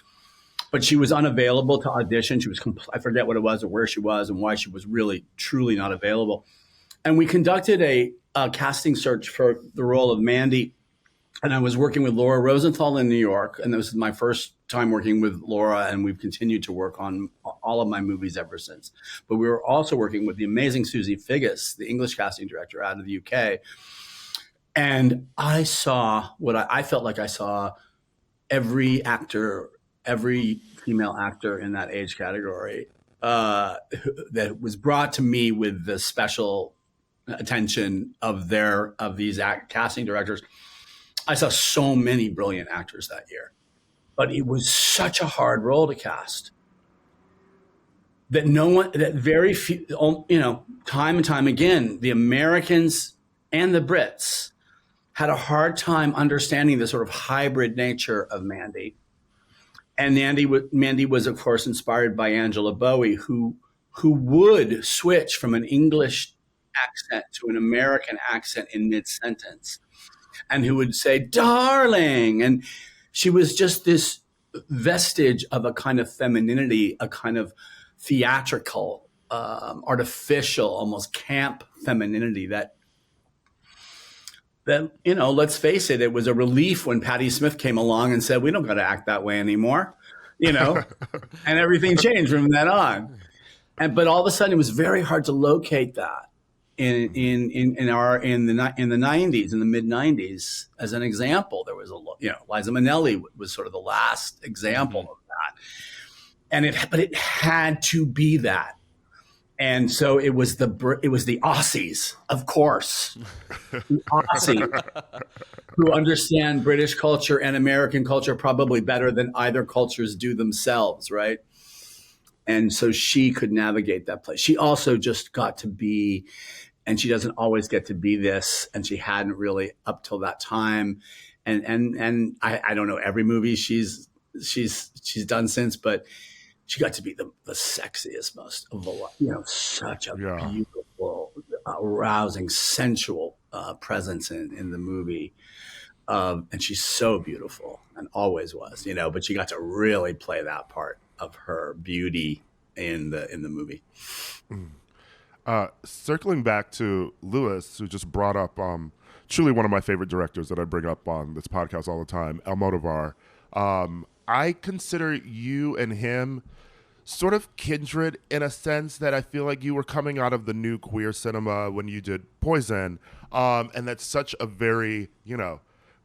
but she was unavailable to audition. She was I forget what it was or where she was and why she was really truly not available. And we conducted a casting search for the role of Mandy. And I was working with Laura Rosenthal in New York. And this was my first time working with Laura. And we've continued to work on all of my movies ever since. But we were also working with the amazing Susie Figgis, the English casting director out of the UK. And I saw what I felt like I saw every actor, every female actor in that age category that was brought to me with the special attention of these casting directors. I saw so many brilliant actors that year, but it was such a hard role to cast that very few, time and time again, the Americans and the Brits had a hard time understanding the sort of hybrid nature of Mandy. And Mandy was, of course, inspired by Angela Bowie, who would switch from an English accent to an American accent in mid-sentence, and who would say, darling. And she was just this vestige of a kind of femininity, a kind of theatrical, artificial, almost camp femininity that, let's face it, it was a relief when Patti Smith came along and said, we don't got to act that way anymore, and everything changed from then on. But all of a sudden it was very hard to locate that in the 90s, in the mid 90s. As an example, there was Liza Minnelli was sort of the last example of that. But it had to be that. And so it was the Aussies, of course, the Aussies who understand British culture and American culture probably better than either cultures do themselves, right? And so she could navigate that place. She also just got to be, and she doesn't always get to be this, and she hadn't really up till that time. And I don't know every movie she's done since, but she got to be the sexiest, most of all, such a beautiful, arousing, sensual presence in the movie. And she's so beautiful and always was, but she got to really play that part of her beauty in the movie. Circling back to Louis, who just brought up truly one of my favorite directors that I bring up on this podcast all the time, Almodovar. I consider you and him sort of kindred in a sense that I feel like you were coming out of the new queer cinema when you did Poison. And that's such a very,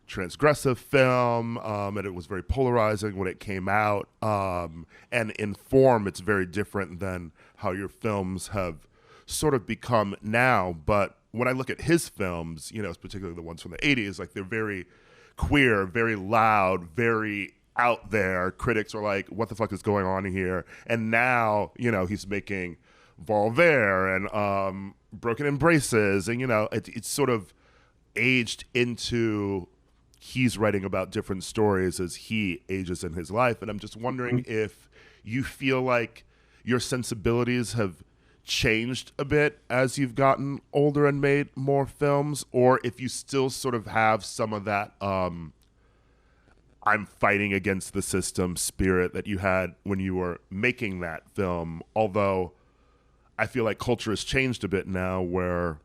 transgressive film, and it was very polarizing when it came out. And in form, it's very different than how your films have sort of become now. But when I look at his films, particularly the ones from the 80s, like they're very queer, very loud, very out there. Critics are like, what the fuck is going on here? And now, he's making Voltaire and Broken Embraces, and it's sort of aged into, he's writing about different stories as he ages in his life. And I'm just wondering if you feel like your sensibilities have changed a bit as you've gotten older and made more films, or if you still sort of have some of that I'm fighting against the system spirit that you had when you were making that film. Although I feel like culture has changed a bit now where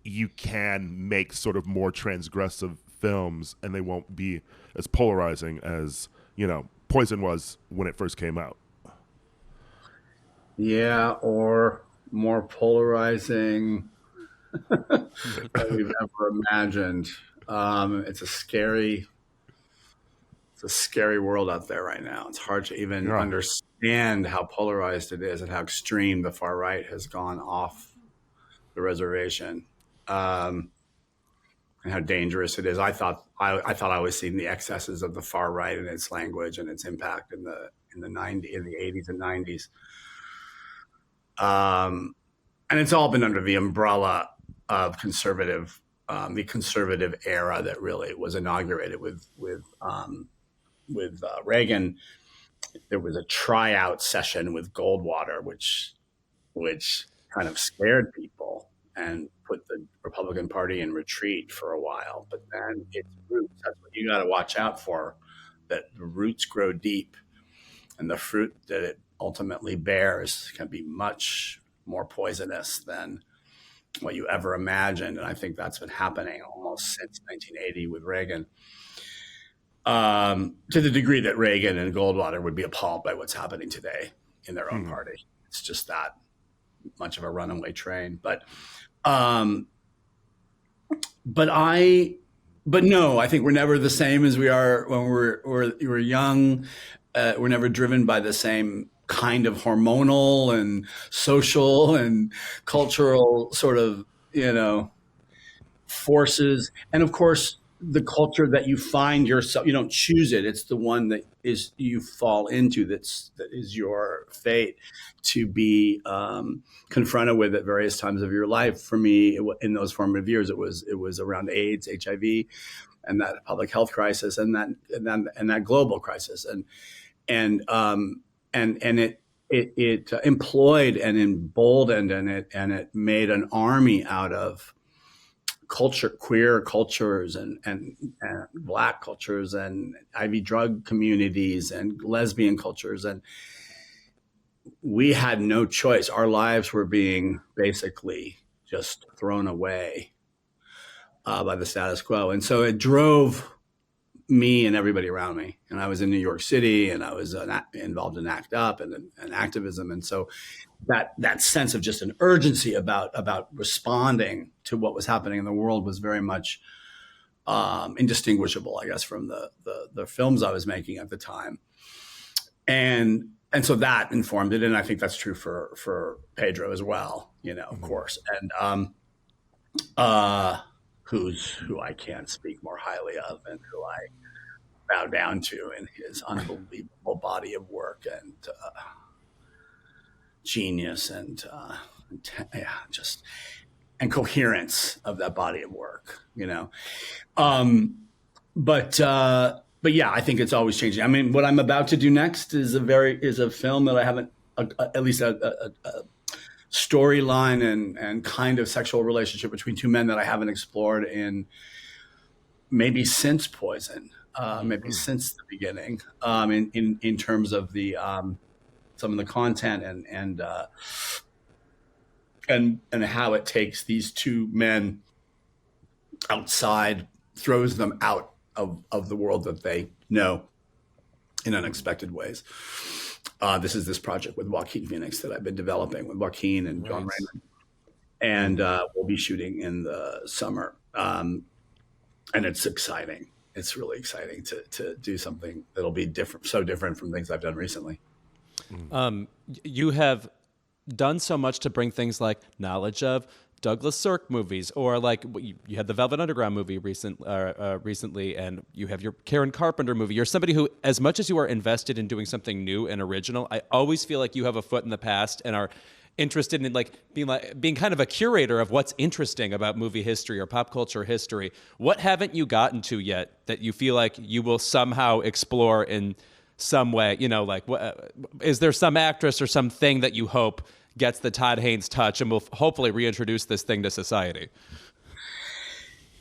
you can make sort of more transgressive films and they won't be as polarizing as, Poison was when it first came out. Yeah, or more polarizing than we've ever imagined. It's a scary world out there right now. It's hard to even understand how polarized it is and how extreme the far right has gone off the reservation. and how dangerous it is. I thought I was seeing the excesses of the far right and its language and its impact in the 80s and 90s. And it's all been under the umbrella of the conservative era that really was inaugurated with Reagan. There was a tryout session with Goldwater, which kind of scared people and put the Republican Party in retreat for a while. But then its roots, that's what you got to watch out for, that the roots grow deep and the fruit that it ultimately bears can be much more poisonous than what you ever imagined. And I think that's been happening almost since 1980 with Reagan. To the degree that Reagan and Goldwater would be appalled by what's happening today in their own party. It's just that much of a runaway train. But no, I think we're never the same as we are when we're young. We're never driven by the same kind of hormonal and social and cultural sort of, forces. And of course, the culture that you find yourself, you don't choose it. It's the one that is you fall into that is your fate to be confronted with at various times of your life. For me, in those formative years, it was around AIDS, HIV, and that public health crisis, and that global crisis, and it employed and emboldened and it made an army out of queer cultures and Black cultures and IV drug communities and lesbian cultures. And we had no choice. Our lives were being basically just thrown away by the status quo. And so it drove me and everybody around me. And I was in New York City and I was involved in ACT UP and activism. And so that sense of just an urgency about responding to what was happening in the world was very much indistinguishable, I guess, from the films I was making at the time. And so that informed it. And I think that's true for Pedro as well, of course. And who I can't speak more highly of and who I bow down to in his unbelievable body of work and genius and coherence of that body of work, But yeah, I think it's always changing. I mean, what I'm about to do next is a film that I haven't, at least a storyline and kind of sexual relationship between two men that I haven't explored in maybe since Poison, maybe since the beginning, in terms of the some of the content and how it takes these two men outside, throws them out of the world that they know in unexpected ways. This is this project with Joaquin Phoenix that I've been developing with Joaquin and John Raymond. And we'll be shooting in the summer. And it's exciting. It's really exciting to do something that'll be different, so different from things I've done recently. You have done so much to bring things like knowledge of Douglas Sirk movies, or like you had the Velvet Underground movie recently, and you have your Karen Carpenter movie. You're somebody who, as much as you are invested in doing something new and original, I always feel like you have a foot in the past and are interested in being kind of a curator of what's interesting about movie history or pop culture history. What haven't you gotten to yet that you feel like you will somehow explore in some way? Is there some actress or something that you hope gets the Todd Haynes touch and will hopefully reintroduce this thing to society?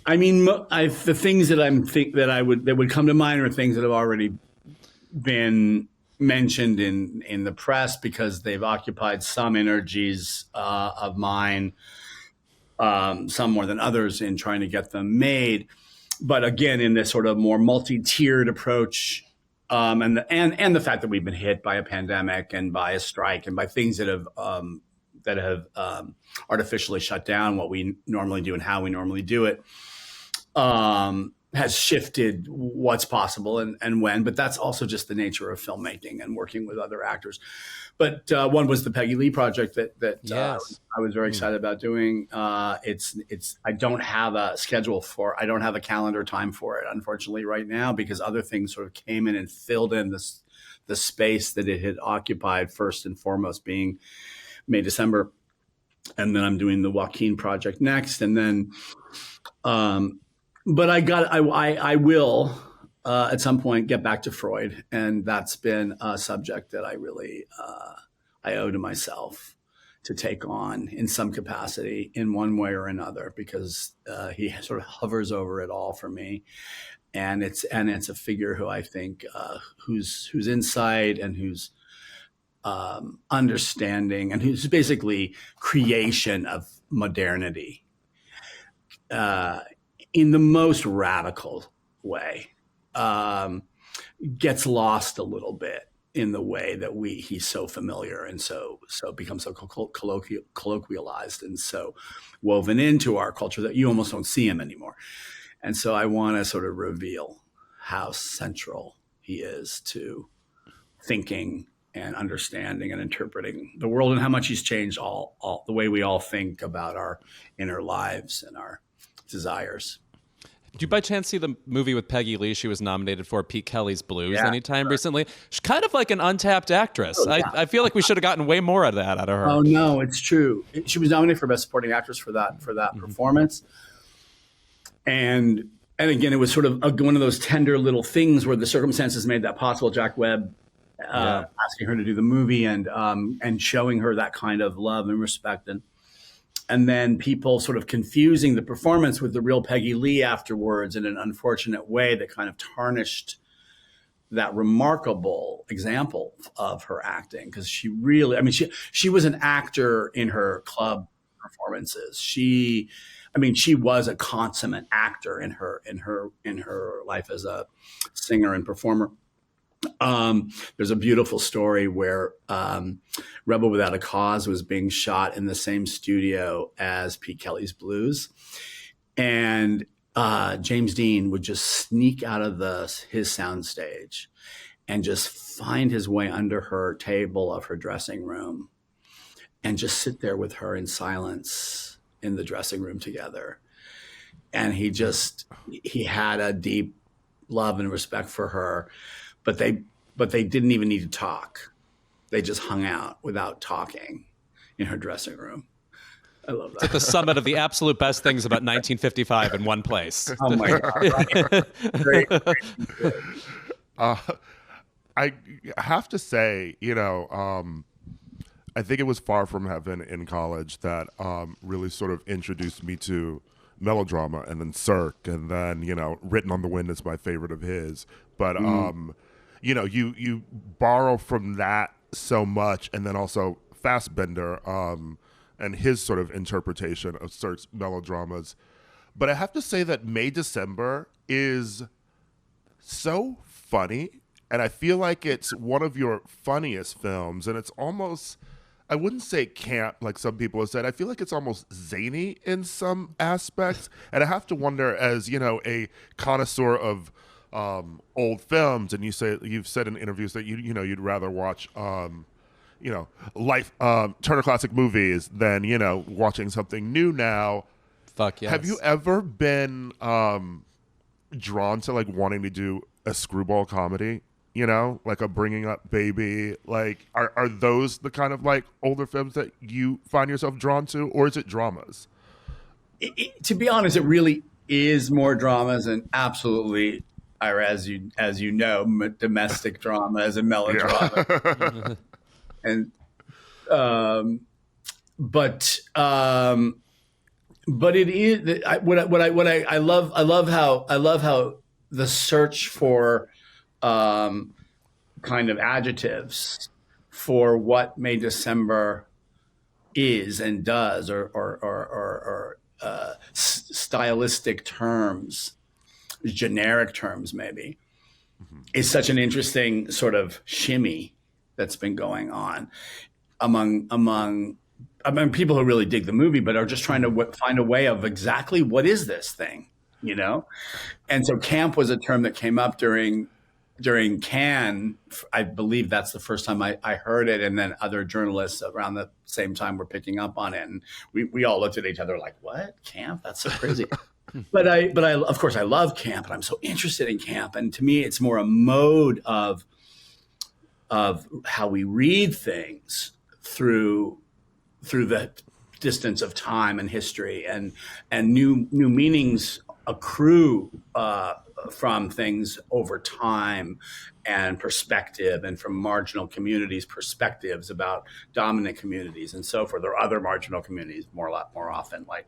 I mean, the things that would come to mind are things that have already been mentioned in the press because they've occupied some energies of mine, some more than others in trying to get them made. But again, in this sort of more multi-tiered approach, and the fact that we've been hit by a pandemic and by a strike and by things that have artificially shut down what we normally do and how we normally do it. has shifted what's possible and when, but that's also just the nature of filmmaking and working with other actors. But one was the Peggy Lee project that Yes. I was very excited about doing. It's I don't have a schedule I don't have a calendar time for it, unfortunately, right now, because other things sort of came in and filled in the space that it had occupied, first and foremost being May, December. And then I'm doing the Joaquin project next. And then, but I will at some point get back to Freud. And that's been a subject that I really, I owe to myself to take on in some capacity in one way or another, because he sort of hovers over it all for me. And it's a figure who I think whose insight and whose understanding and whose basically creation of modernity in the most radical way gets lost a little bit in the way that he's so familiar and so becomes so colloquialized and so woven into our culture that you almost don't see him anymore. And so I want to sort of reveal how central he is to thinking and understanding and interpreting the world, and how much he's changed all the way we all think about our inner lives and our desires. Did you by chance see the movie with Peggy Lee? She was nominated for Pete Kelly's Blues anytime recently. She's kind of like an untapped actress. Oh, yeah. I feel like we should have gotten way more of that out of her. Oh no, it's true. She was nominated for Best Supporting Actress for that performance. And again, it was sort of one of those tender little things where the circumstances made that possible. Jack Webb asking her to do the movie and showing her that kind of love and respect, and then people sort of confusing the performance with the real Peggy Lee afterwards in an unfortunate way that kind of tarnished that remarkable example of her acting, because she really, I mean, she was an actor in her club performances. She was a consummate actor in her life as a singer and performer. There's a beautiful story where Rebel Without a Cause was being shot in the same studio as Pete Kelly's Blues, and James Dean would just sneak out of his soundstage and just find his way under her table of her dressing room and just sit there with her in silence in the dressing room together. And he had a deep love and respect for her. But they didn't even need to talk. They just hung out without talking in her dressing room. I love that. It's at the summit of the absolute best things about 1955 in one place. Oh my God! Right? Great. I have to say, I think it was Far From Heaven in college that really sort of introduced me to melodrama, and then Cirque, and then Written on the Wind is my favorite of his. But you borrow from that so much, and then also Fassbender and his sort of interpretation of Cirque's melodramas. But I have to say that May December is so funny, and I feel like it's one of your funniest films, and it's almost, I wouldn't say camp like some people have said. I feel like it's almost zany in some aspects, and I have to wonder, as a connoisseur of old films, and you've said in interviews that you'd rather watch Turner Classic Movies than watching something new now. Fuck yes. Have you ever been drawn to like wanting to do a screwball comedy? Like a Bringing Up Baby? Like are those the kind of like older films that you find yourself drawn to, or is it dramas? To be honest, it really is more dramas, and absolutely, Ira, as you know, domestic dramas and melodrama. Yeah. And but it is I love how the search for kind of adjectives for what May December is and does, or stylistic terms, generic terms maybe, is such an interesting sort of shimmy that's been going on among people who really dig the movie, but are just trying to find a way of exactly what is this thing. you know? And so camp was a term that came up during Cannes. I believe that's the first time I heard it. And then other journalists around the same time were picking up on it. And we all looked at each other like, what? Camp? That's so crazy. But I, of course, I love camp, and I'm so interested in camp. And to me, it's more a mode of how we read things through the distance of time and history, and new meanings accrue from things over time and perspective, and from marginal communities' perspectives about dominant communities and so forth, or other marginal communities a lot more often, like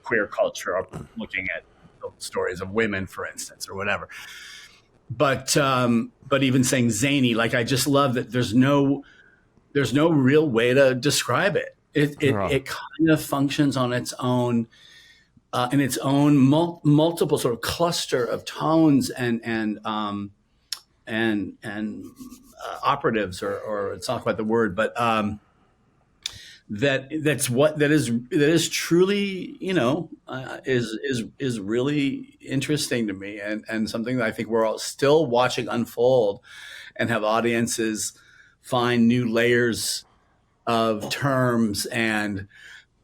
queer culture, or looking at the stories of women, for instance, or whatever. But even saying zany, like, I just love that there's no real way to describe it. It kind of functions on its own, in its own multiple sort of cluster of tones and operatives, or it's not quite the word, but that is truly, is really interesting to me, and something that I think we're all still watching unfold, and have audiences find new layers of terms and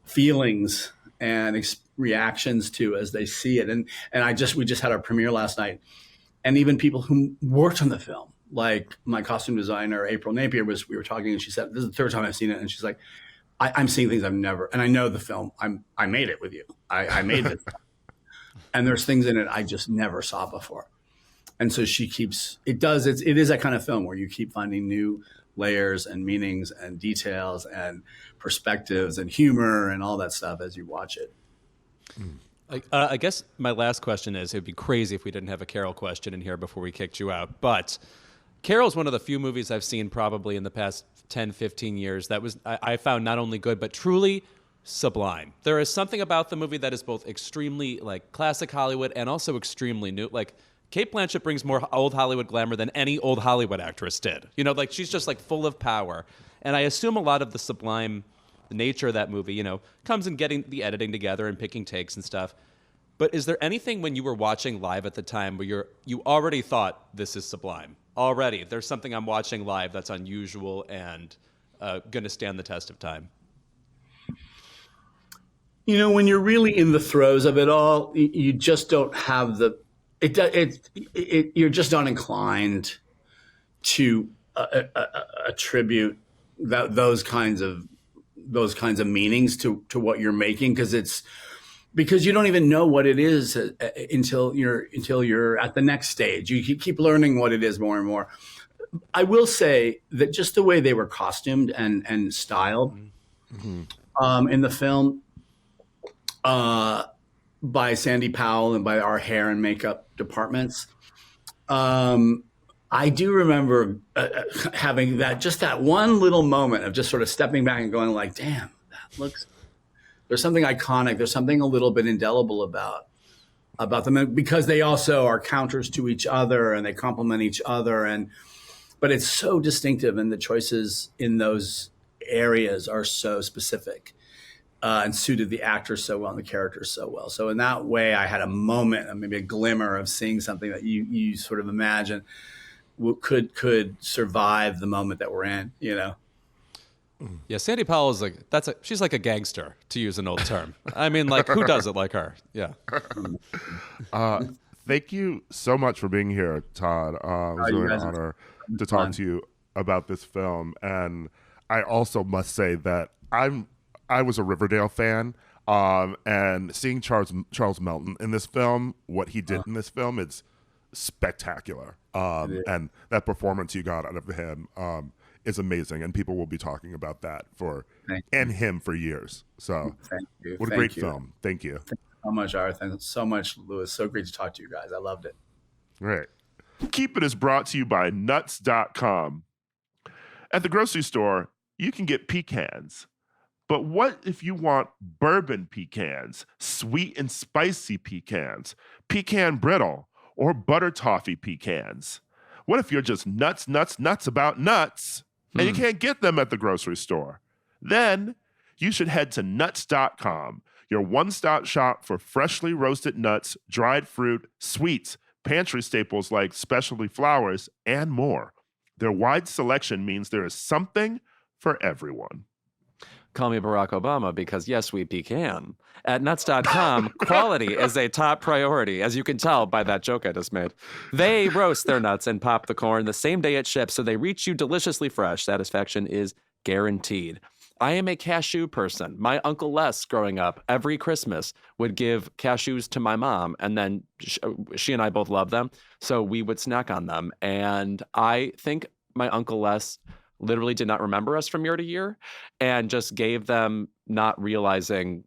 feelings and reactions to as they see it. And we just had our premiere last night, and even people who worked on the film, like my costume designer April Napier, we were talking, and she said, this is the third time I've seen it, and she's like, I'm seeing things I've never, and I know the film, I made it with you. I made it. And there's things in it I just never saw before. And so it is that kind of film where you keep finding new layers and meanings and details and perspectives and humor and all that stuff as you watch it. I guess my last question is, it'd be crazy if we didn't have a Carol question in here before we kicked you out. But Carol's one of the few movies I've seen probably in the past 10, 15 years that I found not only good, but truly sublime. There is something about the movie that is both extremely like classic Hollywood and also extremely new. Like, Cate Blanchett brings more old Hollywood glamour than any old Hollywood actress did. Like, she's just like full of power. And I assume a lot of the sublime nature of that movie, comes in getting the editing together and picking takes and stuff. But is there anything when you were watching live at the time where you already thought this is sublime? Already, there's something I'm watching live that's unusual and going to stand the test of time. When you're really in the throes of it all, you just don't have you're just not inclined to attribute those kinds of meanings to what you're making, because you don't even know what it is until you're at the next stage. You keep learning what it is more and more. I will say that just the way they were costumed and styled in the film by Sandy Powell and by our hair and makeup departments, I do remember having that one little moment of just sort of stepping back and going like, damn, there's something iconic. There's something a little bit indelible about them, because they also are counters to each other and they complement each other. But it's so distinctive, and the choices in those areas are so specific and suited the actors so well and the characters so well. So in that way, I had a moment, maybe a glimmer of seeing something that you sort of imagine could survive the moment that we're in, Yeah, Sandy Powell is she's like a gangster, to use an old term. I mean, like, who does it like her? Yeah. Thank you so much for being here, Todd. It was really an honor to talk to you about this film. And I also must say that I was a Riverdale fan, and seeing Charles Melton in this film, what he did in this film, it's spectacular. And that performance you got out of him is amazing, and people will be talking about that him for years. So, thank you. What a great film. Thank you. Thank you so much, Ira. Thanks so much, Louis. So great to talk to you guys. I loved it. Great. Keep It is brought to you by Nuts.com. At the grocery store, you can get pecans. But what if you want bourbon pecans, sweet and spicy pecans, pecan brittle, or butter toffee pecans? What if you're just nuts about nuts, and you can't get them at the grocery store? Then you should head to Nuts.com. your one-stop shop for freshly roasted nuts, dried fruit, sweets, pantry staples like specialty flowers, and more. Their wide selection means there is something for everyone. Call me Barack Obama because, yes, we pecan. At nuts.com, quality is a top priority, as you can tell by that joke I just made. They roast their nuts and pop the corn the same day it ships, so they reach you deliciously fresh. Satisfaction is guaranteed. I am a cashew person. My Uncle Les, growing up, every Christmas would give cashews to my mom, and then she and I both love them, so we would snack on them. And I think my Uncle Les literally did not remember us from year to year and just gave them not realizing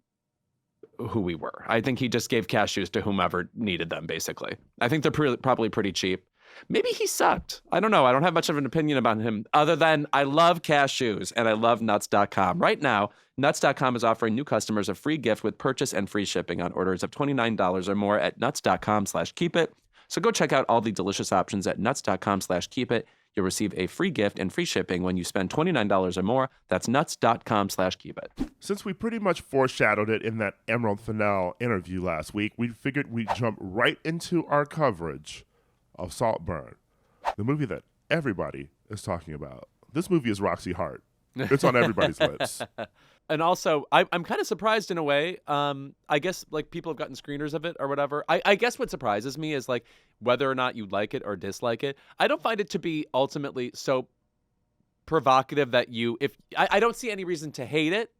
who we were. I think he just gave cashews to whomever needed them, basically. I think they're probably pretty cheap. Maybe he sucked. I don't know. I don't have much of an opinion about him other than I love cashews and I love nuts.com. Right now, nuts.com is offering new customers a free gift with purchase and free shipping on orders of $29 or more at nuts.com/keepit. So go check out all the delicious options at nuts.com/keepit. You'll receive a free gift and free shipping when you spend $29 or more. That's nuts.com/keepit. Since we pretty much foreshadowed it in that Emerald Fennell interview last week, we figured we'd jump right into our coverage of Saltburn, the movie that everybody is talking about. This movie is Roxy Hart. It's on everybody's lips. And also, I'm kind of surprised in a way. I guess like people have gotten screeners of it or whatever. I guess what surprises me is like whether or not you like it or dislike it. I don't find it to be ultimately so provocative that I don't see any reason to hate it,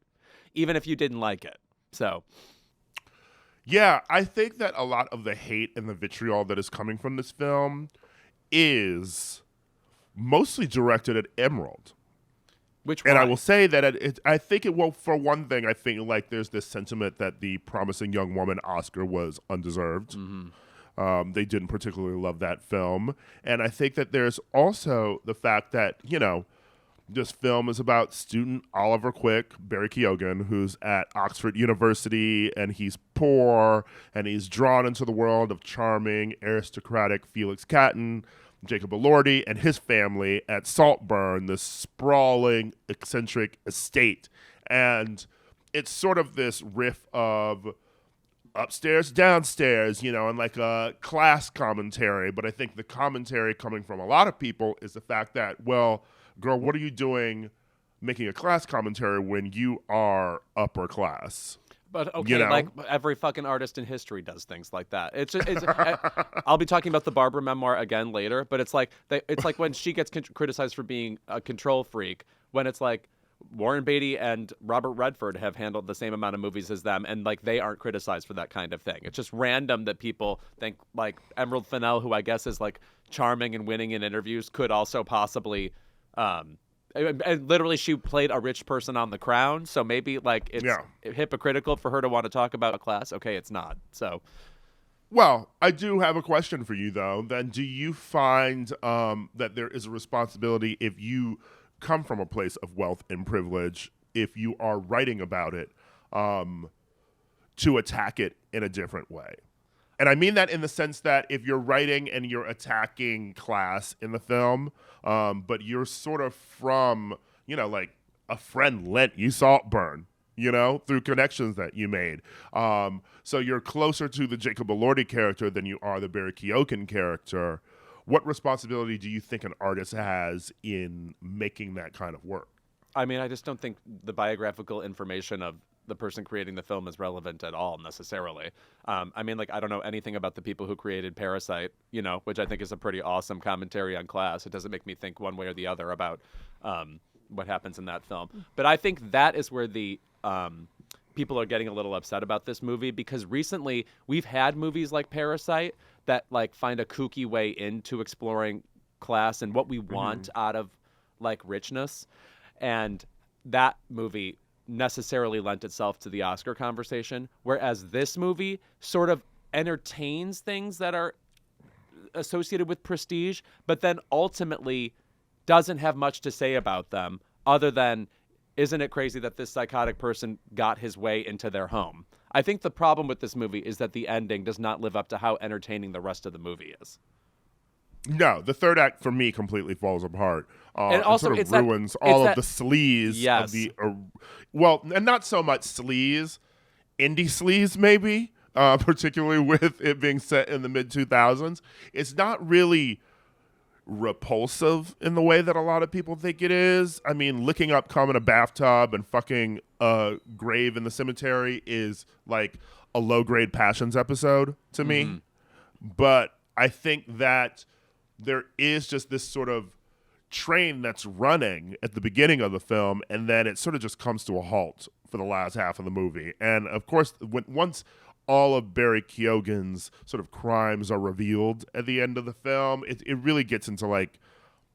even if you didn't like it. So. Yeah, I think that a lot of the hate and the vitriol that is coming from this film is mostly directed at Emerald. And I will say that I think it will, for one thing, I think like there's this sentiment that the Promising Young Woman Oscar was undeserved. Mm-hmm. They didn't particularly love that film. And I think that there's also the fact that, this film is about student Oliver Quick, Barry Keoghan, who's at Oxford University, and he's poor, and he's drawn into the world of charming, aristocratic Felix Catton, Jacob Elordi, and his family at Saltburn, this sprawling, eccentric estate. And it's sort of this riff of upstairs, downstairs, and like a class commentary. But I think the commentary coming from a lot of people is the fact that, well, girl, what are you doing making a class commentary when you are upper class? But okay, like every fucking artist in history does things like that. It's I'll be talking about the Barbra memoir again later, but it's like when she gets criticized for being a control freak, when it's like Warren Beatty and Robert Redford have handled the same amount of movies as them, and like they aren't criticized for that kind of thing. It's just random that people think like Emerald Fennell, who I guess is like charming and winning in interviews, could also possibly. And literally, she played a rich person on The Crown, so maybe like it's hypocritical for her to want to talk about a class. Okay, it's not. So, well, I do have a question for you though. Then, do you find that there is a responsibility if you come from a place of wealth and privilege, if you are writing about it, to attack it in a different way? And I mean that in the sense that if you're writing and you're attacking class in the film, but you're sort of from, like a friend lent you Saltburn, through connections that you made. So you're closer to the Jacob Elordi character than you are the Barry Keoghan character. What responsibility do you think an artist has in making that kind of work? I mean, I just don't think the biographical information of the person creating the film is relevant at all necessarily. I mean, like, I don't know anything about the people who created Parasite, which I think is a pretty awesome commentary on class. It doesn't make me think one way or the other about what happens in that film. But I think that is where the people are getting a little upset about this movie, because recently we've had movies like Parasite that like find a kooky way into exploring class and what we want out of like richness. And that movie necessarily lent itself to the Oscar conversation, whereas this movie sort of entertains things that are associated with prestige, but then ultimately doesn't have much to say about them other than, isn't it crazy that this psychotic person got his way into their home? I think the problem with this movie is that the ending does not live up to how entertaining the rest of the movie is. No, the third act for me completely falls apart. And also, it sort of ruins all of the sleaze of the. Well, and not so much sleaze indie sleaze, maybe, particularly with it being set in the mid-2000s. It's not really repulsive in the way that a lot of people think it is. I mean, licking up cum in a bathtub and fucking a grave in the cemetery is like a low-grade Passions episode to me. But I think that there is just this sort of train that's running at the beginning of the film, and then it sort of just comes to a halt for the last half of the movie. And of course, once all of Barry Keoghan's sort of crimes are revealed at the end of the film, it really gets into like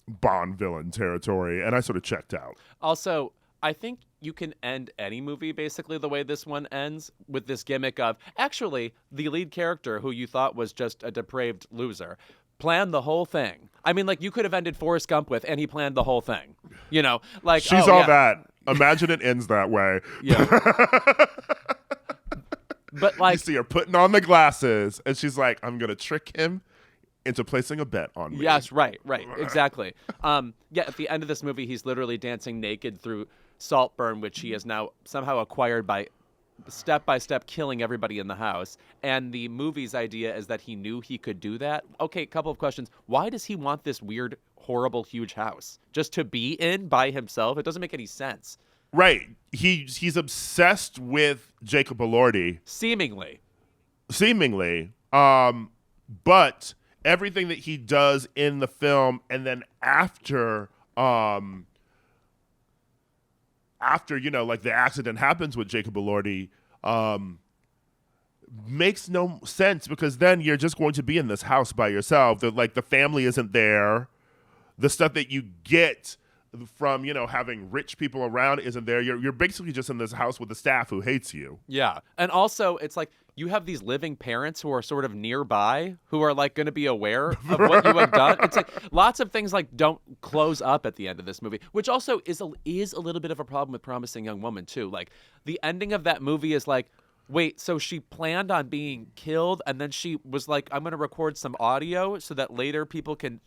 Bond villain territory, and I sort of checked out. Also, I think you can end any movie basically the way this one ends, with this gimmick of, actually, the lead character, who you thought was just a depraved loser, planned the whole thing. I mean, like, you could have ended Forrest Gump with, and he planned the whole thing. You know, like, she's all that. Imagine it ends that way. Yeah. But like, you see her putting on the glasses, and she's like, I'm going to trick him into placing a bet on me. Yes, right, exactly. Yeah, at the end of this movie, he's literally dancing naked through Saltburn, which he has now somehow acquired by step killing everybody in the house. And the movie's idea is that he knew he could do that. Okay, couple of questions. Why does he want this weird, horrible, huge house? Just to be in by himself? It doesn't make any sense. Right. He's obsessed with Jacob Elordi. Seemingly. But everything that he does in the film, and then after, you know, like the accident happens with Jacob Elordi, makes no sense, because then you're just going to be in this house by yourself. The family isn't there. The stuff that you get from, you know, having rich people around isn't there. You're basically just in this house with the staff who hates you. Yeah. And also, it's like you have these living parents who are sort of nearby, who are like going to be aware of what you have done. It's like lots of things like don't close up at the end of this movie, which also is a little bit of a problem with Promising Young Woman too. Like, the ending of that movie is like, wait, so she planned on being killed, and then she was like, I'm going to record some audio so that later people can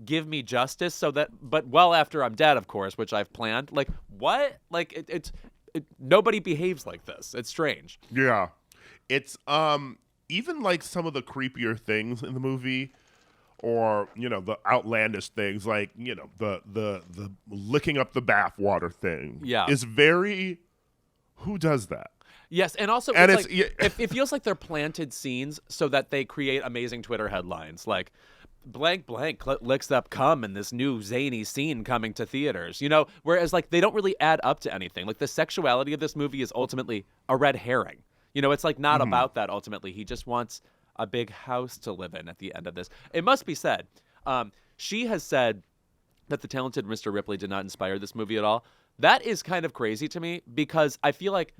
give me justice, so that, but well after I'm dead, of course, which I've planned. Like, what? Like, it's nobody behaves like this. It's strange. Yeah. It's even like some of the creepier things in the movie, or, you know, the outlandish things, like, you know, the licking up the bathwater thing. Yeah. Is very, who does that? Yes, and also And it's like, it feels like they're planted scenes so that they create amazing Twitter headlines, like blank licks up cum in this new zany scene coming to theaters, you know, whereas like they don't really add up to anything. Like, the sexuality of this movie is ultimately a red herring. You know, it's like not about that ultimately. He just wants a big house to live in at the end of this. It must be said, she has said that the talented Mr. Ripley did not inspire this movie at all. That is kind of crazy to me, because I feel like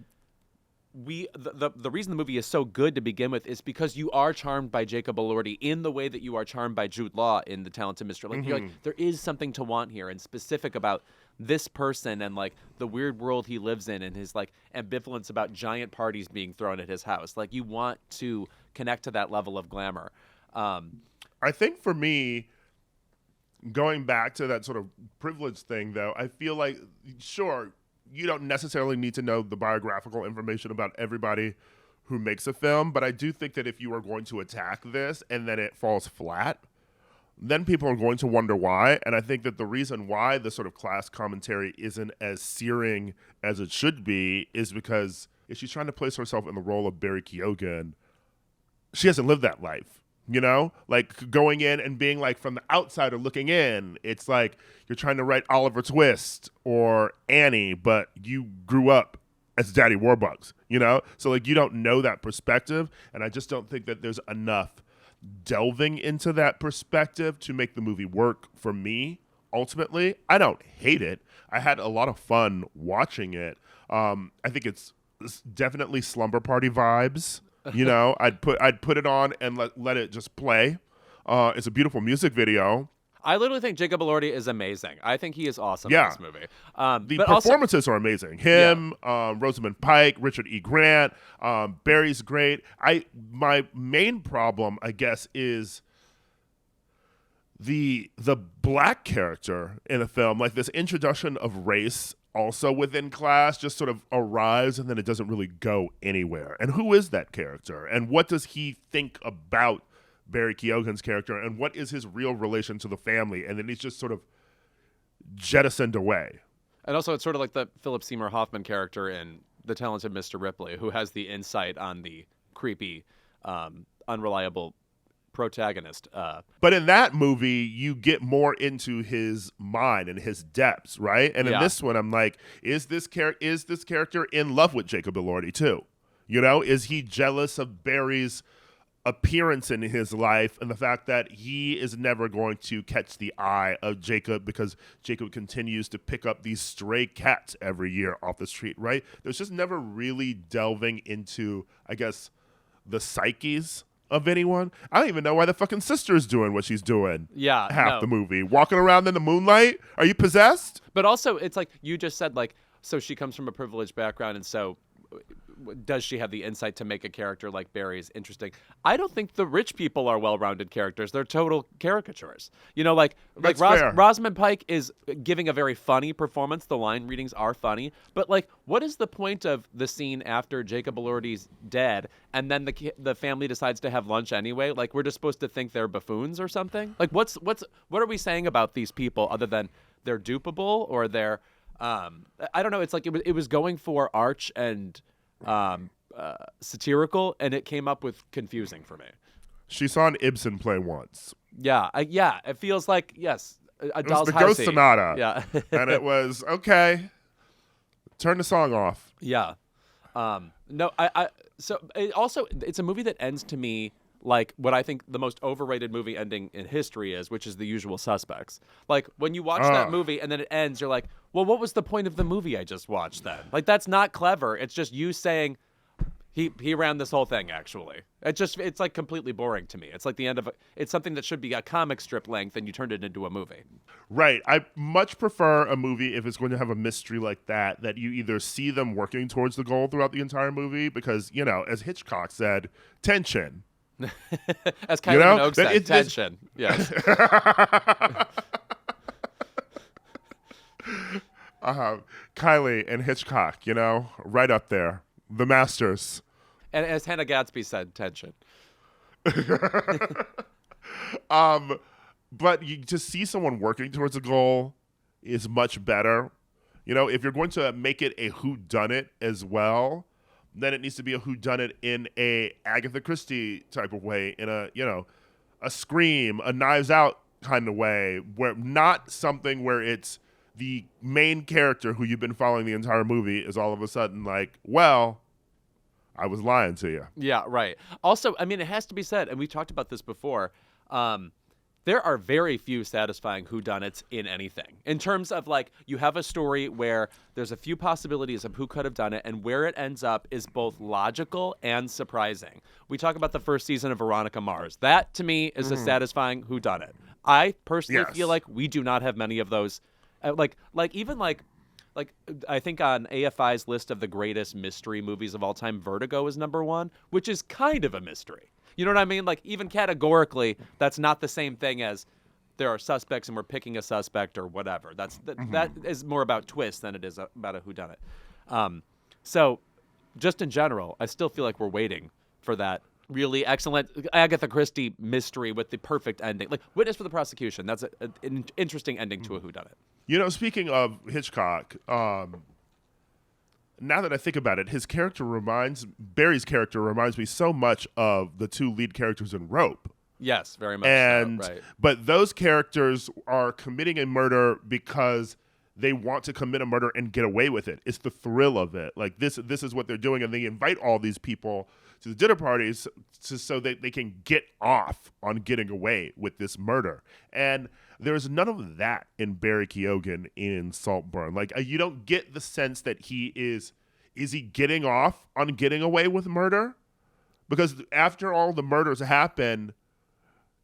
the reason the movie is so good to begin with is because you are charmed by Jacob Elordi in the way that you are charmed by Jude Law in The Talented Mr. Like, you're like, there is something to want here, and specific about this person and like the weird world he lives in, and his like ambivalence about giant parties being thrown at his house. Like, you want to connect to that level of glamour. I think for me, going back to that sort of privilege thing, though, I feel like, sure, you don't necessarily need to know the biographical information about everybody who makes a film, but I do think that if you are going to attack this and then it falls flat, then people are going to wonder why. And I think that the reason why the sort of class commentary isn't as searing as it should be is because if she's trying to place herself in the role of Barry Keoghan, she hasn't lived that life. You know, like going in and being like from the outsider looking in, it's like you're trying to write Oliver Twist or Annie, but you grew up as Daddy Warbucks, you know? So like you don't know that perspective, and I just don't think that there's enough delving into that perspective to make the movie work for me. Ultimately, I don't hate it. I had a lot of fun watching it. I think it's definitely slumber party vibes. You know, I'd put it on and let it just play. It's a beautiful music video. I literally think Jacob Elordi is amazing. I think he is awesome in this movie. The performances are amazing. Him, Rosamund Pike, Richard E. Grant, Barry's great. My main problem, I guess, is the black character in the film, like this introduction of race. also within class just sort of arrives and then it doesn't really go anywhere. And who is that character? And what does he think about Barry Keoghan's character? And what is his real relation to the family? And then he's just sort of jettisoned away. And also, it's sort of like the Philip Seymour Hoffman character in The Talented Mr. Ripley, who has the insight on the creepy, unreliable protagonist. But in that movie, you get more into his mind and his depths, right? And in this one, I'm like, is this character in love with Jacob Elordi too? You know, is he jealous of Barry's appearance in his life and the fact that he is never going to catch the eye of Jacob because Jacob continues to pick up these stray cats every year off the street, right? There's just never really delving into, I guess, the psyches of anyone. I don't even know why the fucking sister is doing what she's doing. Yeah, half the movie, walking around in the moonlight. Are you possessed? But also, it's like you just said, like, so she comes from a privileged background, and so does she have the insight to make a character like Barry's interesting? I don't think the rich people are well-rounded characters. They're total caricatures. You know, like Rosamund Pike is giving a very funny performance. The line readings are funny. But, like, what is the point of the scene after Jacob Elordi's dead and then the family decides to have lunch anyway? Like, we're just supposed to think they're buffoons or something? Like, what are we saying about these people other than they're dupable or they're I don't know. It's like it was going for arch and satirical, and it came up with confusing for me. She saw an Ibsen play once. Yeah, it feels like, yes, a It was Doll's the High Ghost C. Sonata. Yeah. And it was, okay, turn the song off. Yeah. No, so it's a movie that ends to me like what I think the most overrated movie ending in history is, which is The Usual Suspects. Like, when you watch that movie and then it ends, you're like, well, what was the point of the movie I just watched then? Like, that's not clever. It's just you saying he ran this whole thing, actually. It's like completely boring to me. It's like the end of it's something that should be a comic strip length and you turned it into a movie. Right. I much prefer a movie if it's going to have a mystery like that you either see them working towards the goal throughout the entire movie because, you know, as Hitchcock said, tension. As Kylie Minogue said, tension. Yes. Kylie and Hitchcock, you know, right up there. The masters. And as Hannah Gadsby said, tension. But you to see someone working towards a goal is much better. You know, if you're going to make it a whodunit as well, then it needs to be a whodunit in a Agatha Christie type of way, in a, you know, a Scream, a Knives Out kind of way, where not something where it's the main character who you've been following the entire movie is all of a sudden like, well, I was lying to you. Yeah, right. Also, I mean, it has to be said, and we talked about this before, there are very few satisfying whodunits in anything. In terms of, like, you have a story where there's a few possibilities of who could have done it, and where it ends up is both logical and surprising. We talk about the first season of Veronica Mars. That, to me, is a satisfying whodunit. I personally feel like we do not have many of those. Like I think on AFI's list of the greatest mystery movies of all time, Vertigo is number one, which is kind of a mystery. You know what I mean? Like, even categorically, that's not the same thing as there are suspects and we're picking a suspect or whatever. That is more about twists than it is about a whodunit. So, just in general, I still feel like we're waiting for that really excellent Agatha Christie mystery with the perfect ending. Like, Witness for the Prosecution. That's an interesting ending to a whodunit. You know, speaking of Hitchcock, now that I think about it, Barry's character reminds me so much of the two lead characters in Rope. Yes, very much so, right. But those characters are committing a murder because they want to commit a murder and get away with it. It's the thrill of it. Like, this is what they're doing, and they invite all these people to the dinner parties so that they can get off on getting away with this murder. And there's none of that in Barry Keoghan in Saltburn. Like, you don't get the sense that he is he getting off on getting away with murder? Because after all the murders happen,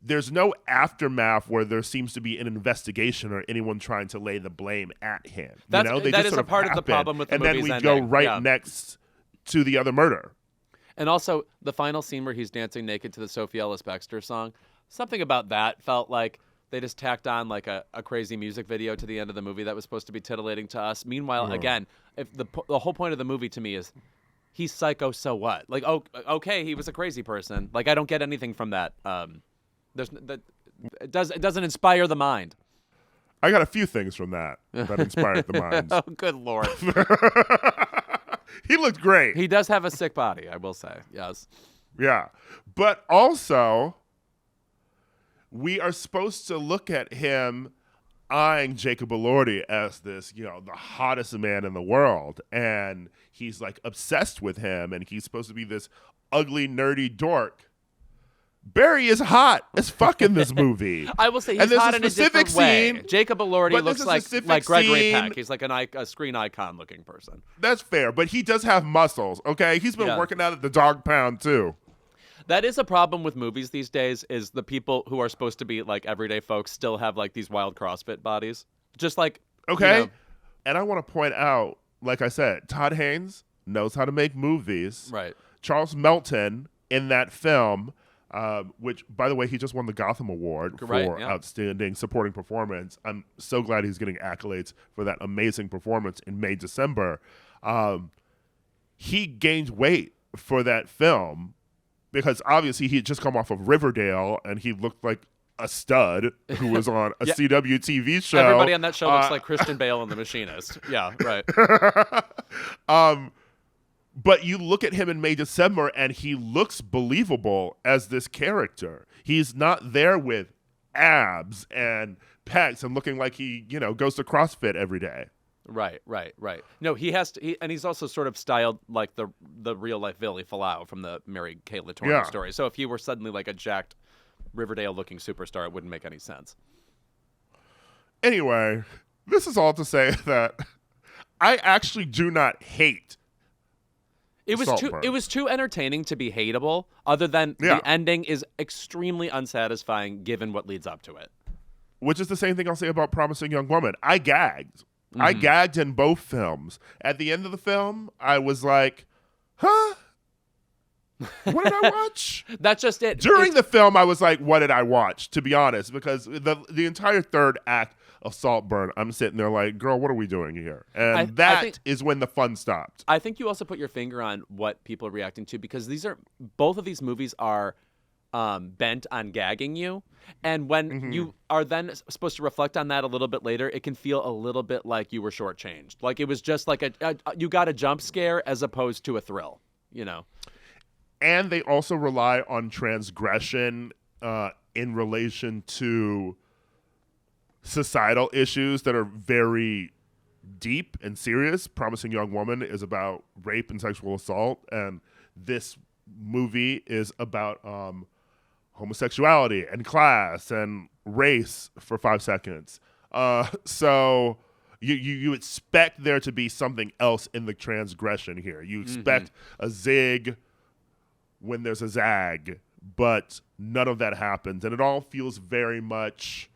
there's no aftermath where there seems to be an investigation or anyone trying to lay the blame at him. That just is a part of the problem with the movie's ending. And then we go right next to the other murder. And also, the final scene where he's dancing naked to the Sophie Ellis-Bextor song, something about that felt like They just tacked on like a crazy music video to the end of the movie that was supposed to be titillating to us. Meanwhile, again, if the whole point of the movie to me is he's psycho, so what? Like, oh, okay, he was a crazy person. Like, I don't get anything from that. It doesn't inspire the mind. I got a few things from that inspired the mind. Oh, good Lord. He looked great. He does have a sick body, I will say. Yes. Yeah. But also, we are supposed to look at him eyeing Jacob Elordi as this, the hottest man in the world. And he's like obsessed with him. And he's supposed to be this ugly, nerdy dork. Barry is hot as fuck in this movie. I will say he's hot in a different way. Jacob Elordi looks like Gregory Peck. He's like a screen icon looking person. That's fair, but he does have muscles, okay? He's been working out at the dog pound too. That is a problem with movies these days, is the people who are supposed to be like everyday folks still have like these wild CrossFit bodies. Just like, okay. And I want to point out, like I said, Todd Haynes knows how to make movies. Right. Charles Melton in that film, which, by the way, he just won the Gotham Award for Outstanding Supporting Performance. I'm so glad he's getting accolades for that amazing performance in May, December. He gained weight for that film because obviously he had just come off of Riverdale and he looked like a stud who was on a CW TV show. Everybody on that show looks like Christian Bale and The Machinist. Yeah, right. But you look at him in May, December, and he looks believable as this character. He's not there with abs and pecs and looking like he, goes to CrossFit every day. Right. No, he has to, and he's also sort of styled like the real life Billy Falau from the Mary Kay Letourneau story. So if he were suddenly like a jacked Riverdale looking superstar, it wouldn't make any sense. Anyway, this is all to say that I actually do not hate Saltburn. It was too entertaining to be hateable, other than the ending is extremely unsatisfying given what leads up to it. Which is the same thing I'll say about Promising Young Woman. I gagged. Mm-hmm. I gagged in both films. At the end of the film, I was like, huh? What did I watch? That's just it. During the film, I was like, what did I watch, to be honest? Because the entire third act of Saltburn, I'm sitting there like, girl, what are we doing here? And I think is when the fun stopped. I think you also put your finger on what people are reacting to, because both of these movies are bent on gagging you. And when you are then supposed to reflect on that a little bit later, it can feel a little bit like you were shortchanged. Like it was just like you got a jump scare as opposed to a thrill, And they also rely on transgression in relation to societal issues that are very deep and serious. Promising Young Woman is about rape and sexual assault, and this movie is about homosexuality and class and race for 5 seconds. So you expect there to be something else in the transgression here. You expect a zig when there's a zag, but none of that happens. And it all feels very much,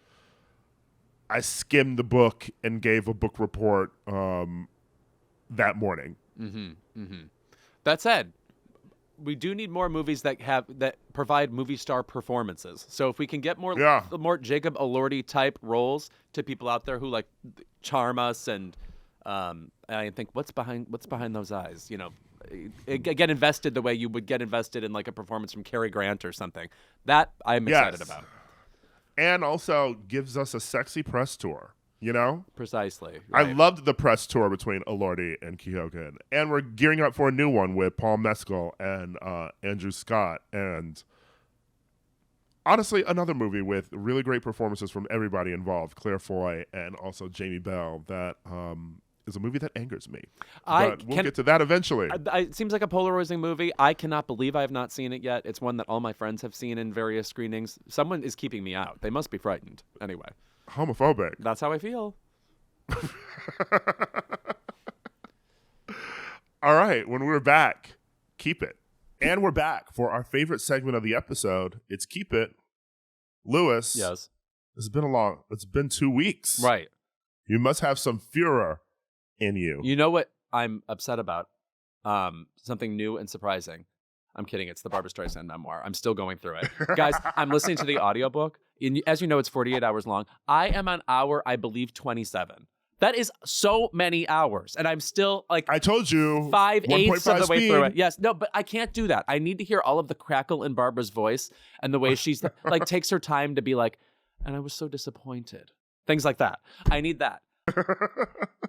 I skimmed the book and gave a book report that morning. That said, we do need more movies that provide movie star performances. So if we can get more Jacob Elordi type roles to people out there who like charm us and I think what's behind those eyes, get invested the way you would get invested in like a performance from Cary Grant or something. That I'm excited about. And also gives us a sexy press tour, Precisely. Right. Right. I loved the press tour between Elordi and Keoghan. And we're gearing up for a new one with Paul Mescal and Andrew Scott. And honestly, another movie with really great performances from everybody involved, Claire Foy and also Jamie Bell, that is a movie that angers me. But we'll get to that eventually. It seems like a polarizing movie. I cannot believe I have not seen it yet. It's one that all my friends have seen in various screenings. Someone is keeping me out. They must be frightened. Anyway. Homophobic. That's how I feel. All right. When we're back, keep it. And we're back for our favorite segment of the episode. It's Keep It. Louis. Yes. It's been 2 weeks. Right. You must have some furor in you. You know what I'm upset about? Something new and surprising. I'm kidding. It's the Barbra Streisand memoir. I'm still going through it. Guys, I'm listening to the audiobook. as you know, it's 48 hours long. I am on hour, I believe, 27. That is so many hours. And I'm still like, I told you 5/8 of the way through it. speed. Yes. No, but I can't do that. I need to hear all of the crackle in Barbara's voice and the way she's like takes her time to be like, and I was so disappointed. Things like that. I need that.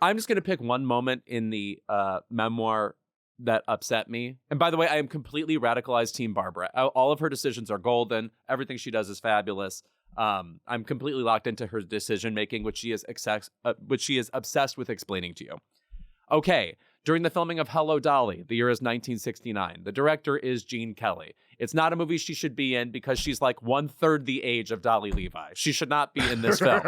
I'm just going to pick one moment in the memoir that upset me. And by the way, I am completely radicalized Team Barbara. All of her decisions are golden. Everything she does is fabulous. I'm completely locked into her decision making, which she is obsessed with explaining to you. Okay, during the filming of Hello, Dolly, the year is 1969. The director is Gene Kelly. It's not a movie she should be in because she's like 1/3 the age of Dolly Levi. She should not be in this film.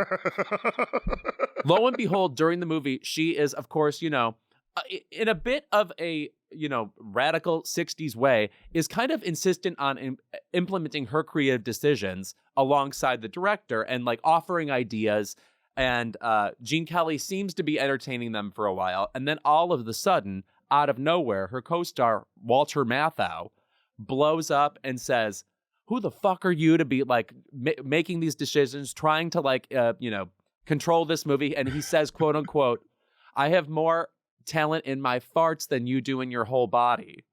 Lo and behold, during the movie, she is, of course, in a bit of a radical 60s way, is kind of insistent on implementing her creative decisions alongside the director and like offering ideas. And Gene Kelly seems to be entertaining them for a while. And then all of a sudden, out of nowhere, her co-star, Walter Matthau, blows up and says, who the fuck are you to be like making these decisions, trying to like, control this movie? And he says, quote unquote, I have more talent in my farts than you do in your whole body.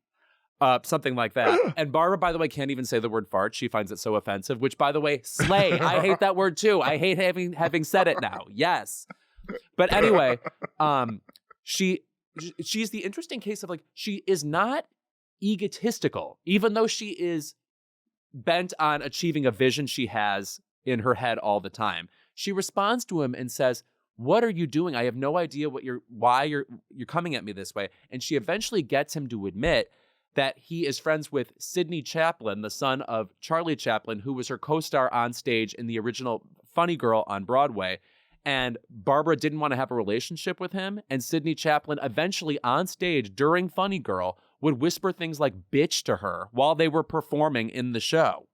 Something like that. And Barbara, by the way, can't even say the word fart. She finds it so offensive, which, by the way, slay. I hate that word too. I hate having said it now. Yes. But anyway, she's the interesting case of like, she is not egotistical, even though she is bent on achieving a vision she has in her head all the time. She responds to him and says, what are you doing? I have no idea why you're coming at me this way. And she eventually gets him to admit that he is friends with Sidney Chaplin, the son of Charlie Chaplin, who was her co-star on stage in the original Funny Girl on Broadway. And Barbara didn't want to have a relationship with him. And Sidney Chaplin eventually on stage during Funny Girl would whisper things like bitch to her while they were performing in the show.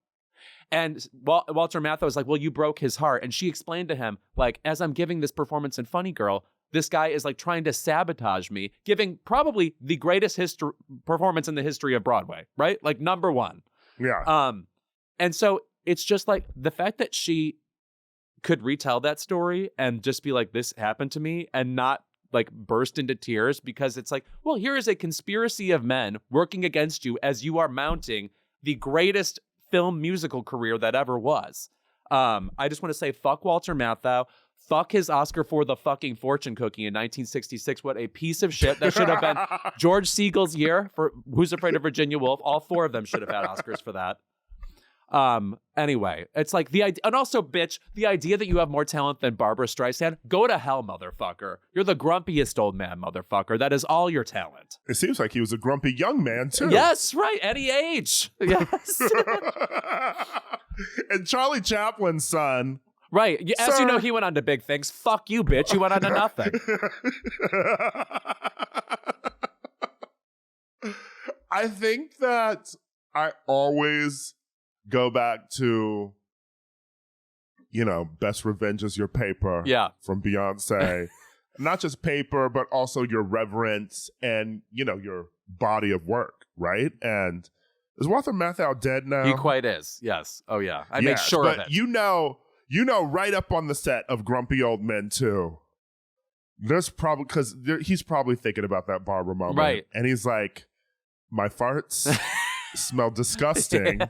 And Walter Matthau was like, well, you broke his heart. And she explained to him, like, as I'm giving this performance in Funny Girl, this guy is like trying to sabotage me, giving probably the greatest performance in the history of Broadway, right? Like number one. Yeah. And so it's just like the fact that she could retell that story and just be like, this happened to me, and not like burst into tears because it's like, well, here is a conspiracy of men working against you as you are mounting the greatest film musical career that ever was. I just want to say, fuck Walter Matthau. Fuck his Oscar for the fucking fortune cookie in 1966. What a piece of shit. That should have been George Siegel's year for Who's Afraid of Virginia Woolf. All four of them should have had Oscars for that. Anyway, it's like the idea, and also, bitch, the idea that you have more talent than Barbra Streisand, go to hell, motherfucker. You're the grumpiest old man, motherfucker. That is all your talent. It seems like he was a grumpy young man, too. Yes, right. Any age. Yes. And Charlie Chaplin's son. Right. As you know, he went on to big things. Fuck you, bitch. You went on to nothing. I think that I always go back to, best revenge is your paper. Yeah. From Beyonce. Not just paper, but also your reverence and, your body of work, right? And is Walter Matthau dead now? He quite is. Yes. Oh, yeah. I made sure of it. You know, right up on the set of Grumpy Old Men 2, there's probably, because he's probably thinking about that Barbara moment. Right. And he's like, my farts smell disgusting.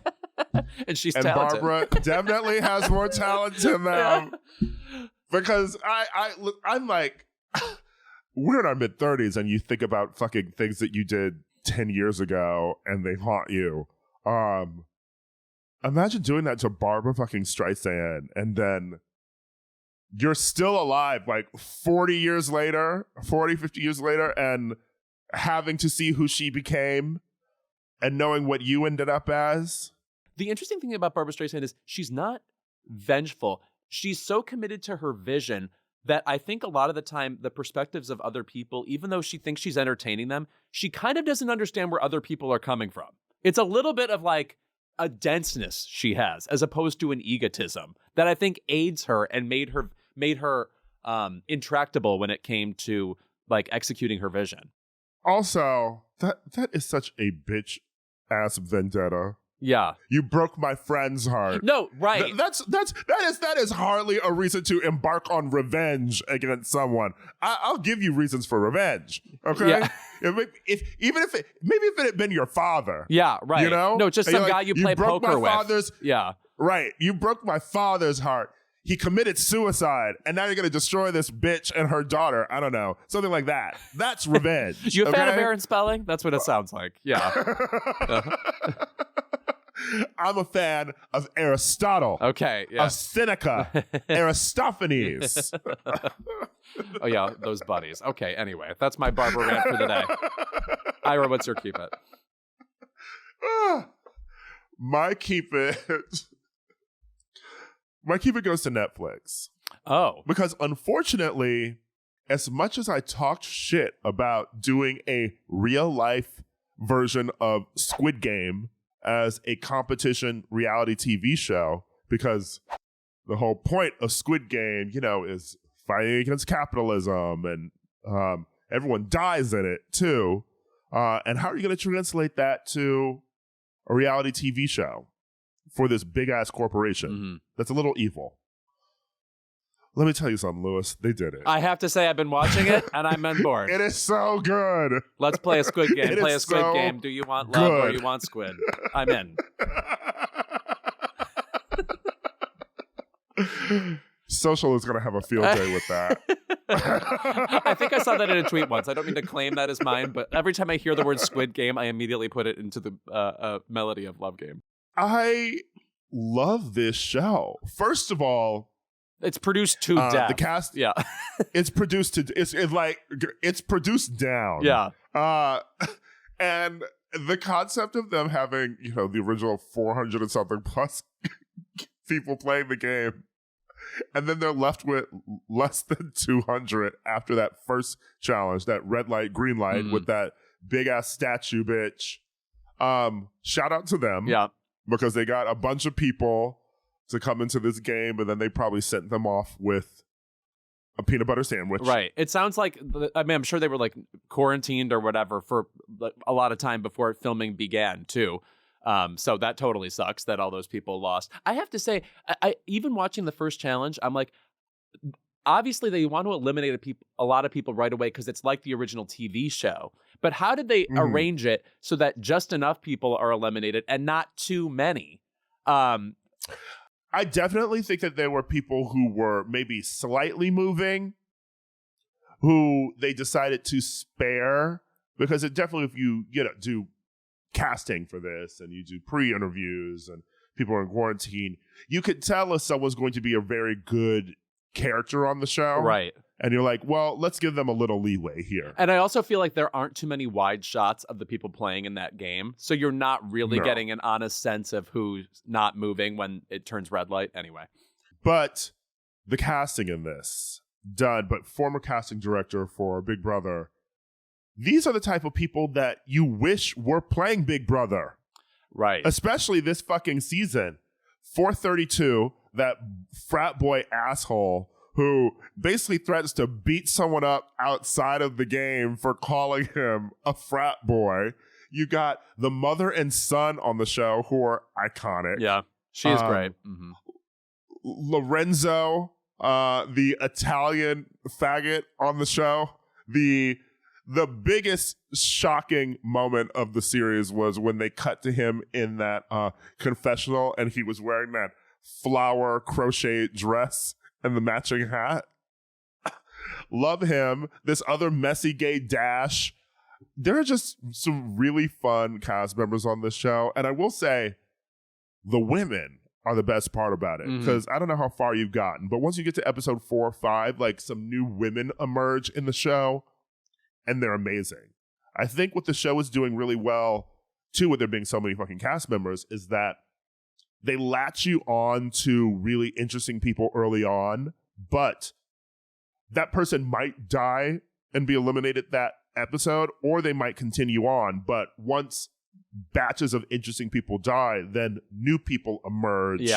And she's and talented. Barbara definitely has more talent in them. Because I'm like, we're in our mid-30s and you think about fucking things that you did 10 years ago and they haunt you. Imagine doing that to Barbra fucking Streisand and then you're still alive like 40 years later, 40, 50 years later, and having to see who she became and knowing what you ended up as. The interesting thing about Barbra Streisand is she's not vengeful. She's so committed to her vision that I think a lot of the time the perspectives of other people, even though she thinks she's entertaining them, she kind of doesn't understand where other people are coming from. It's a little bit of like a denseness she has as opposed to an egotism that I think aids her and made her intractable when it came to like executing her vision. Also, that is such a bitch ass vendetta. Yeah. You broke my friend's heart. No, right. That is hardly a reason to embark on revenge against someone. I'll give you reasons for revenge. Okay. Yeah. If it had been your father. Yeah, right. You know? No, just some guy you play broke poker my with. Father's, yeah. Right. You broke my father's heart. He committed suicide, and now you're going to destroy this bitch and her daughter. I don't know. Something like that. That's revenge. You a fan of Aaron Spelling? That's what it sounds like. Yeah. I'm a fan of Aristotle. Okay. Yeah. Of Seneca. Aristophanes. Oh, yeah. Those buddies. Okay. Anyway, that's my Barbra rant for the day. Ira, what's your keep it? My keep it goes to Netflix. Oh. Because unfortunately, as much as I talked shit about doing a real life version of Squid Game as a competition reality TV show, because the whole point of Squid Game, is fighting against capitalism and everyone dies in it too. And how are you going to translate that to a reality TV show for this big ass corporation that's a little evil? Let me tell you something, Louis. They did it. I have to say I've been watching it and I'm on board. It is so good. Let's play a Squid Game. Play a Squid Game. Do you want love or you want squid? I'm in. Social is going to have a field day with that. I think I saw that in a tweet once. I don't mean to claim that as mine, but every time I hear the word Squid Game, I immediately put it into the melody of Love Game. I love this show. First of all, it's produced to death. The cast, yeah, it's produced to. It's produced down. Yeah, and the concept of them having the original 400 and something plus people playing the game, and then they're left with less than 200 after that first challenge, that red light, green light with that big ass statue bitch. Shout out to them. Yeah, because they got a bunch of people to come into this game, and then they probably sent them off with a peanut butter sandwich. Right. It sounds like, I'm sure they were like quarantined or whatever for a lot of time before filming began too. So that totally sucks that all those people lost. I have to say, I even watching the first challenge, I'm like, obviously they want to eliminate a lot of people right away because it's like the original TV show. But how did they arrange it so that just enough people are eliminated and not too many? I definitely think that there were people who were maybe slightly moving, who they decided to spare, because it definitely, if you do casting for this and you do pre-interviews and people are in quarantine, you could tell if someone's going to be a very good character on the show. Right. And you're like, well, let's give them a little leeway here. And I also feel like there aren't too many wide shots of the people playing in that game. So you're not really getting an honest sense of who's not moving when it turns red light anyway. But the casting in this, done, but former casting director for Big Brother, these are the type of people that you wish were playing Big Brother. Right. Especially this fucking season. 432, that frat boy asshole who basically threatens to beat someone up outside of the game for calling him a frat boy. You got the mother and son on the show who are iconic. Yeah, she is great. Mm-hmm. Lorenzo, the Italian faggot on the show. The biggest shocking moment of the series was when they cut to him in that confessional and he was wearing that flower crochet dress and the matching hat. Love him. This other messy gay Dash. There are just some really fun cast members on this show. And I will say, the women are the best part about it. Because I don't know how far you've gotten, but once you get to episode 4 or 5, like some new women emerge in the show, and they're amazing. I think what the show is doing really well, too, with there being so many fucking cast members, is that they latch you on to really interesting people early on, but that person might die and be eliminated that episode, or they might continue on. But once batches of interesting people die, then new people emerge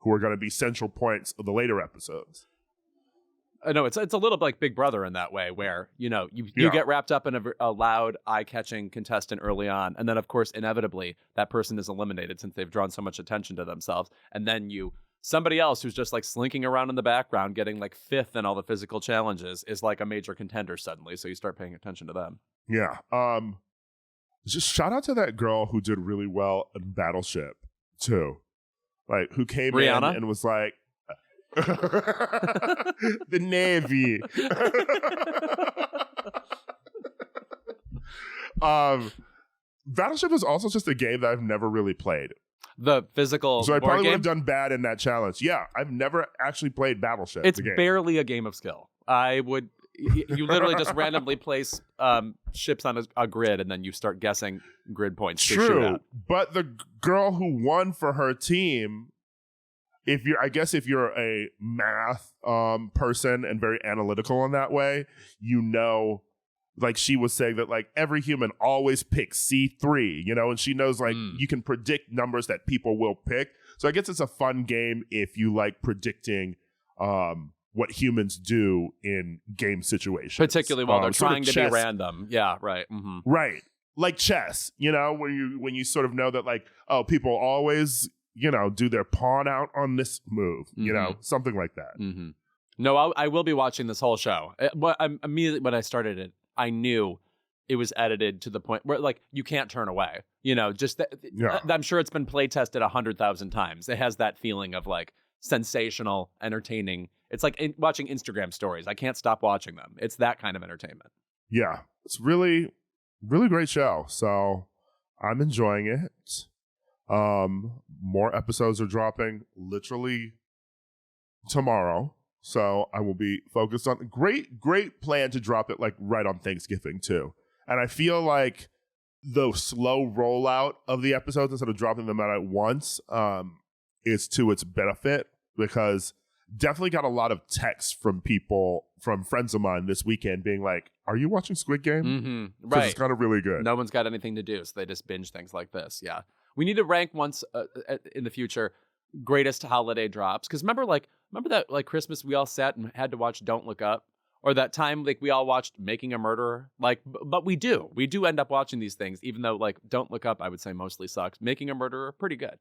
who are going to be central points of the later episodes. No, it's a little like Big Brother in that way, where you get wrapped up in a loud, eye-catching contestant early on, and then of course inevitably that person is eliminated since they've drawn so much attention to themselves, and then somebody else who's just like slinking around in the background, getting like fifth in all the physical challenges, is like a major contender suddenly. So you start paying attention to them. Yeah. Just shout out to that girl who did really well in Battleship too, like who came Rihanna? in and was like. The Navy. Battleship is also just a game that I've never really played. The physical So I probably would game? have done bad in that challenge. Yeah, I've never actually played Battleship. It's the game. barely a game of skill. You literally just randomly place ships on a grid, and then you start guessing grid points to shoot True, at. but the girl who won for her team, if you're a math person and very analytical in that way, like she was saying that like every human always picks C3, and she knows like you can predict numbers that people will pick. So I guess it's a fun game if you like predicting what humans do in game situations. Particularly while they're trying to be chess. random. Yeah, right. Mm-hmm. Right. Like chess, when you sort of know that like, oh, people always do their pawn out on this move, something like that. Mm-hmm. No, I will be watching this whole show. Immediately when I started it, I knew it was edited to the point where like you can't turn away. I'm sure it's been play tested 100,000 times. It has that feeling of like sensational, entertaining. It's like watching Instagram stories. I can't stop watching them. It's that kind of entertainment. Yeah, it's really, really great show. So I'm enjoying it. More episodes are dropping literally tomorrow, so I will be focused on great plan to drop it like right on Thanksgiving too. And I feel like the slow rollout of the episodes instead of dropping them out at once is to its benefit, because definitely got a lot of texts from friends of mine this weekend being like, are you watching Squid Game? Mm-hmm. Right. It's kind of really good. No one's got anything to do, so they just binge things like this. Yeah. We need to rank once in the future greatest holiday drops. Because remember that like Christmas we all sat and had to watch Don't Look Up, or that time like we all watched Making a Murderer. Like, but we do end up watching these things, even though like Don't Look Up I would say mostly sucks. Making a Murderer, pretty good.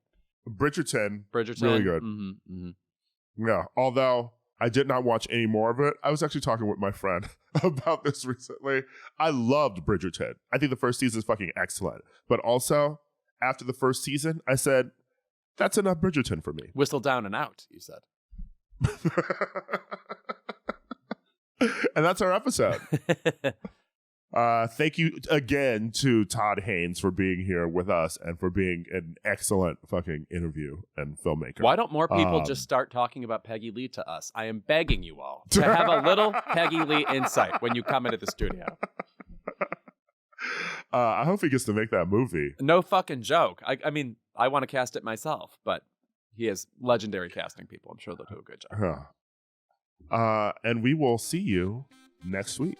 Bridgerton, really good. Mm-hmm, mm-hmm. Yeah, although I did not watch any more of it. I was actually talking with my friend about this recently. I loved Bridgerton. I think the first season is fucking excellent. But also, after the first season, I said, that's enough Bridgerton for me. Whistle down and out, you said. And that's our episode. Thank you again to Todd Haynes for being here with us and for being an excellent fucking interview and filmmaker. Why don't more people just start talking about Peggy Lee to us? I am begging you all to have a little Peggy Lee insight when you come into the studio. I hope he gets to make that movie. No fucking joke. I mean, I want to cast it myself, but he has legendary casting people. I'm sure they'll do a good job. And we will see you next week.